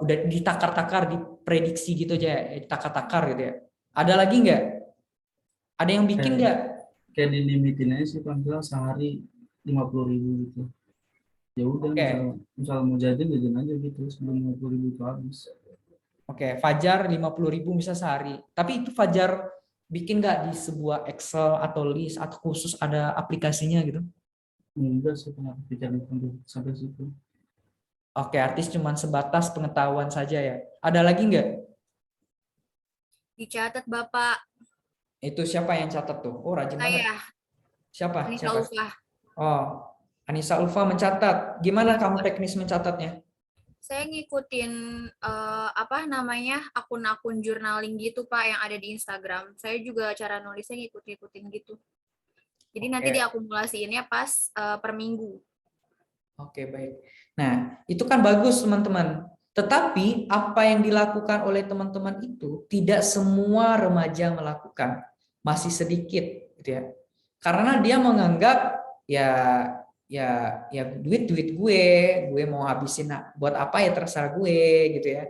udah ditakar-takar, diprediksi gitu aja ya, ditakar-takar gitu ya. Ada lagi nggak? Ada yang bikin nggak? Kayak dilimitin aja sih Pak, sehari 50.000 gitu. Ya udah, misal mau jajan aja gitu sebelum 50.000 itu habis. Oke, Fajar 50.000 bisa sehari. Tapi itu Fajar bikin nggak di sebuah Excel atau list atau khusus ada aplikasinya gitu? Enggak sih, pernah pikiran sampai situ. Oke, artis cuma sebatas pengetahuan saja ya. Ada lagi nggak? Dicatat Bapak. Itu siapa yang catat tuh? Oh, rajin banget. Siapa? Anissa Ulfa. Oh, Anissa Ulfa mencatat. Gimana kamu teknis mencatatnya? Saya ngikutin akun-akun journaling gitu Pak yang ada di Instagram. Saya juga cara nulisnya ngikutin gitu. Jadi nanti diakumulasiinnya pas per minggu. Oke, baik. Nah, itu kan bagus teman-teman. Tetapi apa yang dilakukan oleh teman-teman itu tidak semua remaja melakukan. Masih sedikit gitu ya. Karena dia menganggap ya duit gue mau habisin buat apa ya terserah gue gitu ya.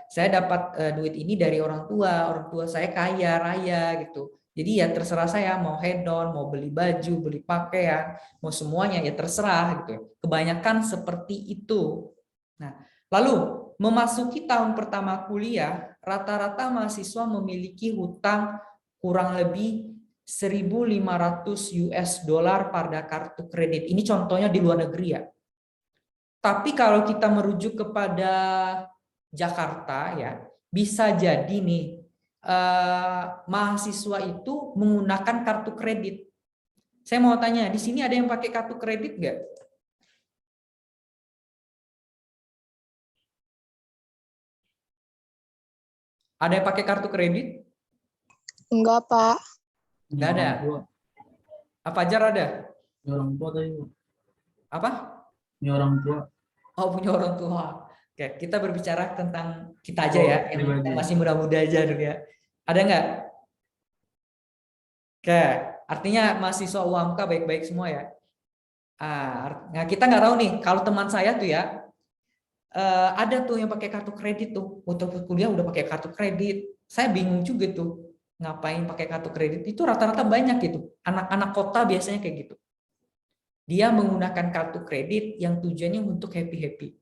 Saya dapat duit ini dari orang tua saya kaya raya gitu. Jadi ya terserah saya mau hedon, mau beli baju, beli pakaian, mau semuanya ya terserah gitu. Kebanyakan seperti itu. Nah, lalu memasuki tahun pertama kuliah, rata-rata mahasiswa memiliki hutang kurang lebih 1.500 US dollar pada kartu kredit. Ini contohnya di luar negeri ya. Tapi kalau kita merujuk kepada Jakarta ya, bisa jadi nih mahasiswa itu menggunakan kartu kredit. Saya mau tanya, di sini ada yang pakai kartu kredit nggak? Ada yang pakai kartu kredit? Enggak, Pak. Nggak ada. Apa Fajar ada? Punya orang tua tadi. Apa? Punya orang tua. Oh, punya orang tua. Oke, kita berbicara tentang kita aja ya, yang masih muda-muda aja dulu ya. Ada nggak? Oke, artinya mahasiswa UAMK baik-baik semua ya. Nah, kita nggak tahu nih, kalau teman saya tuh ya, ada tuh yang pakai kartu kredit tuh, untuk kuliah udah pakai kartu kredit. Saya bingung juga tuh. ngapain pakai kartu kredit, itu rata-rata banyak gitu. Anak-anak kota biasanya kayak gitu. Dia menggunakan kartu kredit yang tujuannya untuk happy-happy.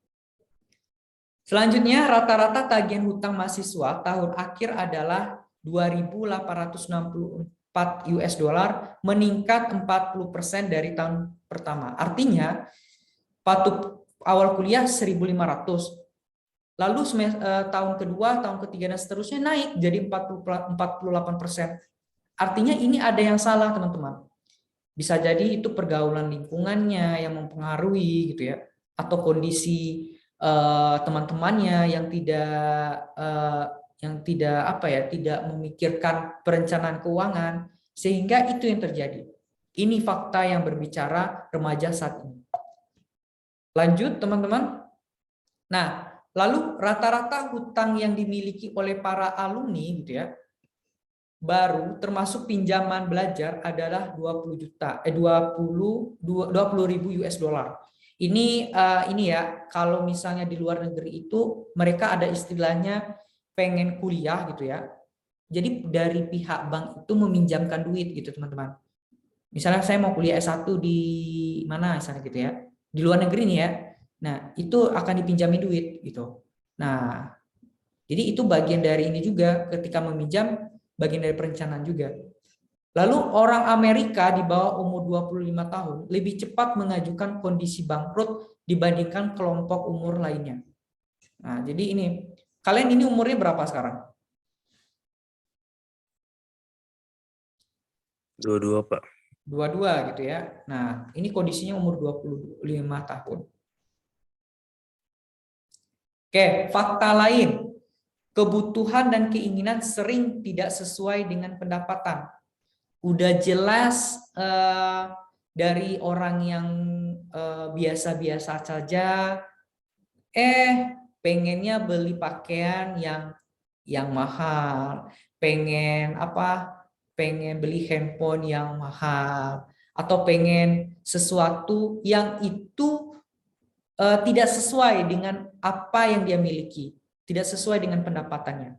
Selanjutnya, rata-rata tagihan hutang mahasiswa tahun akhir adalah 2.864 US dollar, meningkat 40% dari tahun pertama. Artinya, waktu awal kuliah 1.500, lalu tahun kedua, tahun ketiga, dan seterusnya naik jadi 48%. Artinya ini ada yang salah, teman-teman. Bisa jadi itu pergaulan lingkungannya yang mempengaruhi gitu ya, atau kondisi teman-temannya yang tidak memikirkan perencanaan keuangan, sehingga itu yang terjadi. Ini fakta yang berbicara remaja saat ini. Lanjut teman-teman. Nah, lalu rata-rata hutang yang dimiliki oleh para alumni gitu ya, baru termasuk pinjaman belajar adalah 20.000 US dollar. Ini ya, kalau misalnya di luar negeri itu mereka ada istilahnya pengen kuliah gitu ya. Jadi dari pihak bank itu meminjamkan duit gitu teman-teman. Misalnya saya mau kuliah S1 di mana misalnya gitu ya, di luar negeri nih ya. Nah, itu akan dipinjami duit gitu. Nah, jadi itu bagian dari ini juga, ketika meminjam bagian dari perencanaan juga. Lalu orang Amerika di bawah umur 25 tahun lebih cepat mengajukan kondisi bangkrut dibandingkan kelompok umur lainnya. Nah, jadi ini, kalian ini umurnya berapa sekarang? 22, Pak. 22 gitu ya. Nah, ini kondisinya umur 25 tahun. Oke, fakta lain. Kebutuhan dan keinginan sering tidak sesuai dengan pendapatan. Udah jelas dari orang yang biasa-biasa saja, pengennya beli pakaian yang mahal, pengen beli handphone yang mahal, atau pengen sesuatu yang itu tidak sesuai dengan apa yang dia miliki, tidak sesuai dengan pendapatannya.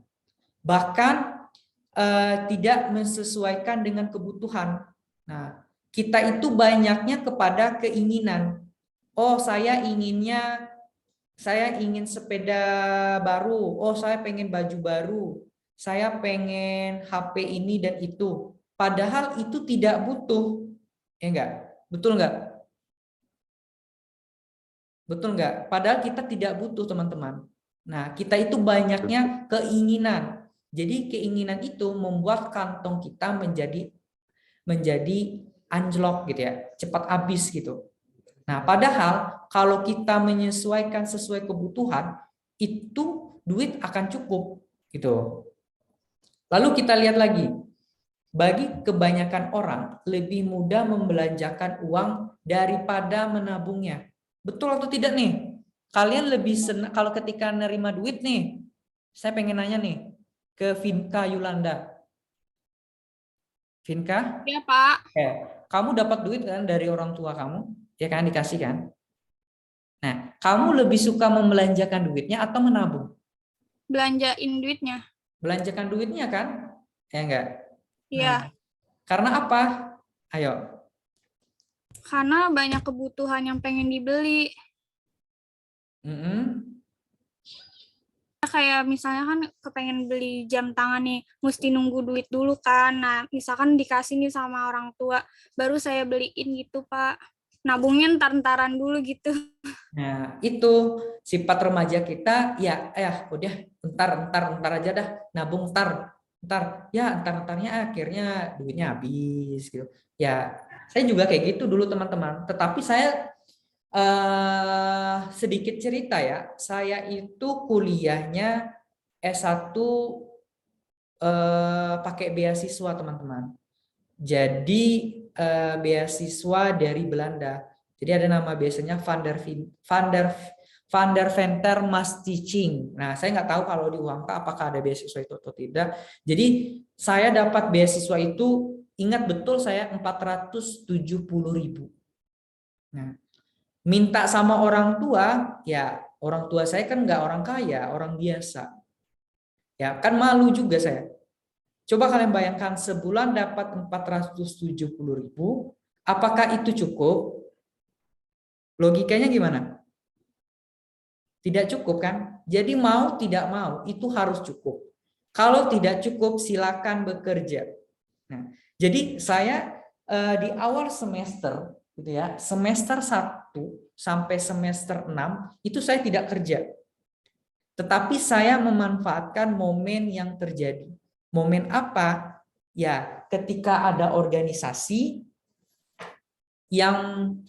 Bahkan tidak mensesuaikan dengan kebutuhan. Nah, kita itu banyaknya kepada keinginan. Oh, saya ingin sepeda baru. Oh, saya pengen baju baru. Saya pengen HP ini dan itu. Padahal itu tidak butuh. Ya enggak? Betul enggak? Betul enggak? Padahal kita tidak butuh, teman-teman. Nah, kita itu banyaknya keinginan. Jadi keinginan itu membuat kantong kita menjadi anjlok gitu ya, cepat habis gitu. Nah, padahal kalau kita menyesuaikan sesuai kebutuhan, itu duit akan cukup gitu. Lalu kita lihat lagi, bagi kebanyakan orang lebih mudah membelanjakan uang daripada menabungnya. Betul atau tidak nih? Kalian lebih senang kalau ketika nerima duit nih, saya pengen nanya nih ke Vinka Yulanda. Vinka? Ya, Pak. Kamu dapat duit kan dari orang tua kamu? Ya kan, dikasih kan? Nah, kamu lebih suka membelanjakan duitnya atau menabung? Belanjain duitnya. Belanjakan duitnya kan? Ya enggak? Iya. Nah, karena apa? Ayo. Karena banyak kebutuhan yang pengen dibeli. Kayak misalnya kan kepengen beli jam tangan nih, mesti nunggu duit dulu kan. Nah, misalkan dikasih nih sama orang tua, baru saya beliin gitu, Pak. Nabungnya ntar-ntaran dulu gitu. Nah, itu sifat remaja kita, ya udah entar aja dah, nabung entar. Ya entar-entarnya akhirnya duitnya habis gitu. Ya, saya juga kayak gitu dulu, teman-teman. Tetapi saya sedikit cerita ya, saya itu kuliahnya S1 pakai beasiswa, teman-teman. Jadi beasiswa dari Belanda. Jadi ada nama biasanya Van der Venter Mas Teaching. Nah, saya nggak tahu kalau di UHAMKA apakah ada beasiswa itu atau tidak. Jadi saya dapat beasiswa itu, ingat betul saya 470.000. Nah, minta sama orang tua, ya orang tua saya kan nggak orang kaya, orang biasa. Ya kan malu juga saya. Coba kalian bayangkan sebulan dapat 470.000, apakah itu cukup? Logikanya gimana? Tidak cukup kan? Jadi mau tidak mau itu harus cukup. Kalau tidak cukup silakan bekerja. Nah, jadi saya di awal semester gitu ya, semester 1 sampai semester 6 itu saya tidak kerja. Tetapi saya memanfaatkan momen yang terjadi. Momen apa? Ya, ketika ada organisasi yang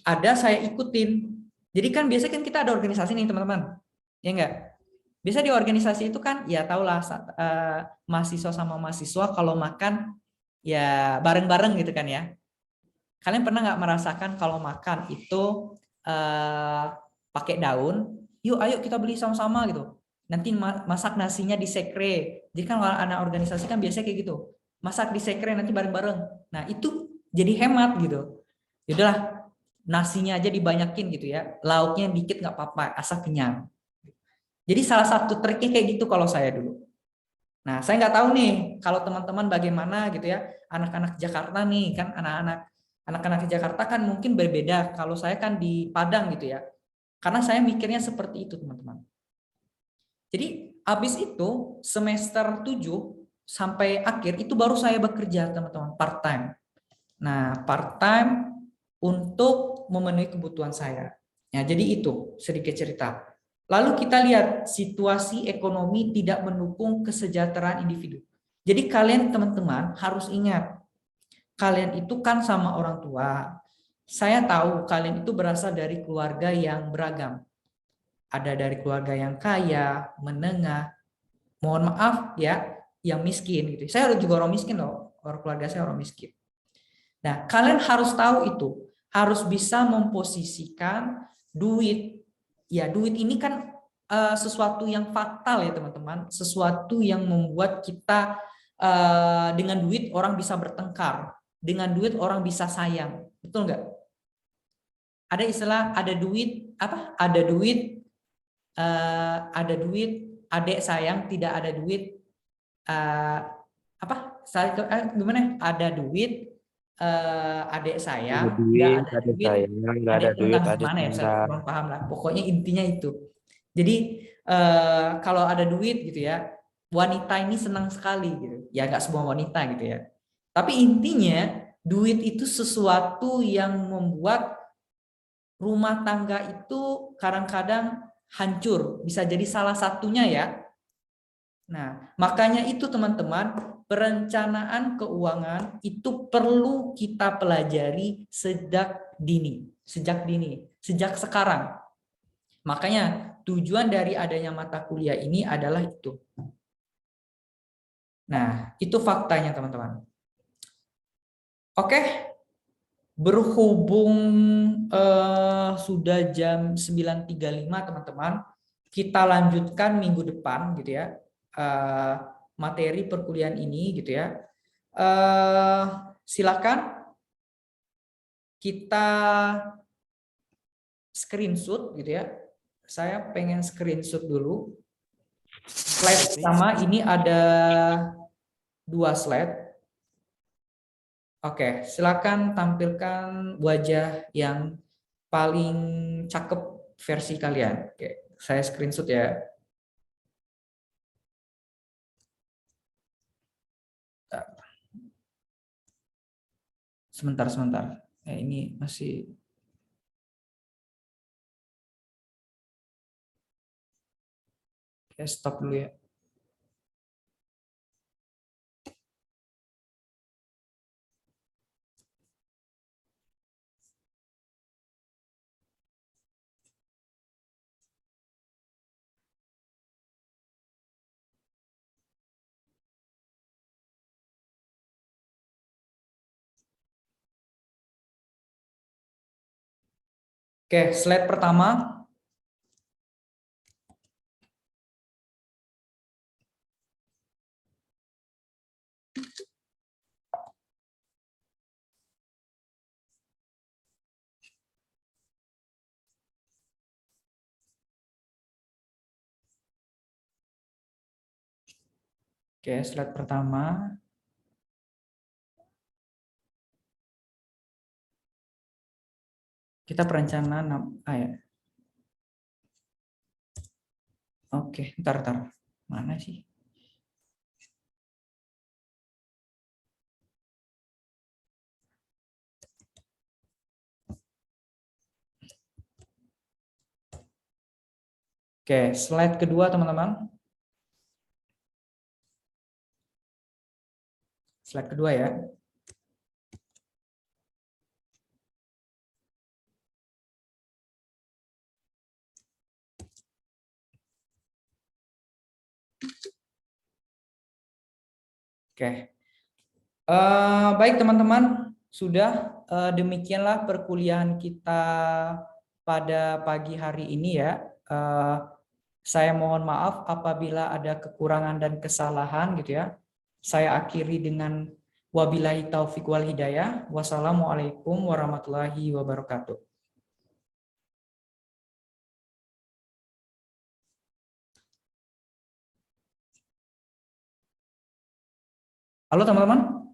ada saya ikutin. Jadi kan biasanya kan kita ada organisasi nih teman-teman. Ya enggak? Biasa di organisasi itu kan ya tahulah mahasiswa sama mahasiswa kalau makan ya bareng-bareng gitu kan ya. Kalian pernah nggak merasakan kalau makan itu pakai daun? Yuk ayo kita beli sama-sama gitu. Nanti masak nasinya di sekre. Jadi kan kalau anak organisasi kan biasanya kayak gitu. Masak di sekre nanti bareng-bareng. Nah itu jadi hemat gitu. Yaudahlah nasinya aja dibanyakin gitu ya. Lauknya dikit nggak apa-apa, asal kenyang. Jadi salah satu triknya kayak gitu kalau saya dulu. Nah saya nggak tahu nih kalau teman-teman bagaimana gitu ya. Anak-anak Jakarta nih kan anak-anak Jakarta kan mungkin berbeda. Kalau saya kan di Padang gitu ya. Karena saya mikirnya seperti itu teman-teman. Jadi habis itu semester 7 sampai akhir itu baru saya bekerja teman-teman part time. Nah part time untuk memenuhi kebutuhan saya. Ya jadi itu sedikit cerita. Lalu kita lihat situasi ekonomi tidak mendukung kesejahteraan individu. Jadi kalian teman-teman harus ingat kalian itu kan sama orang tua. Saya tahu kalian itu berasal dari keluarga yang beragam. Ada dari keluarga yang kaya, menengah, mohon maaf ya, yang miskin gitu. Saya juga orang miskin loh, orang keluarga saya orang miskin. Nah, kalian harus tahu itu, harus bisa memposisikan duit. Ya, duit ini kan sesuatu yang fatal ya teman-teman, sesuatu yang membuat kita dengan duit orang bisa bertengkar, dengan duit orang bisa sayang, betul nggak? Ada istilah ada duit apa? Ada duit adik sayang, tidak ada duit apa? Gimana? Ada duit adik sayang, nggak ada duit adik tunggang, gimana ya? Saya kurang paham lah. Pokoknya intinya itu. Jadi kalau ada duit gitu ya, wanita ini senang sekali gitu. Ya nggak semua wanita gitu ya. Tapi intinya duit itu sesuatu yang membuat rumah tangga itu kadang-kadang hancur, bisa jadi salah satunya ya. Nah, makanya itu teman-teman, perencanaan keuangan itu perlu kita pelajari sejak dini, sejak sekarang. Makanya tujuan dari adanya mata kuliah ini adalah itu. Nah, itu faktanya teman-teman. Oke. Berhubung sudah jam 9.35 teman-teman, kita lanjutkan minggu depan gitu ya materi perkuliahan ini gitu ya. Silakan kita screenshot gitu ya. Saya pengen screenshot dulu. Slide pertama ini ada 2 slide. Oke, silakan tampilkan wajah yang paling cakep versi kalian. Oke, saya screenshot ya. Sebentar. Ini masih. Oke, stop dulu ya. Oke, slide pertama. Oke, slide pertama. Kita perencanaan ya. Oke, ntar. Mana sih? Oke, slide kedua teman-teman. Slide kedua ya. Oke, baik teman-teman, sudah demikianlah perkuliahan kita pada pagi hari ini ya. Saya mohon maaf apabila ada kekurangan dan kesalahan gitu ya. Saya akhiri dengan wabillahi taufik wal hidayah. Wassalamualaikum warahmatullahi wabarakatuh. Halo teman-teman.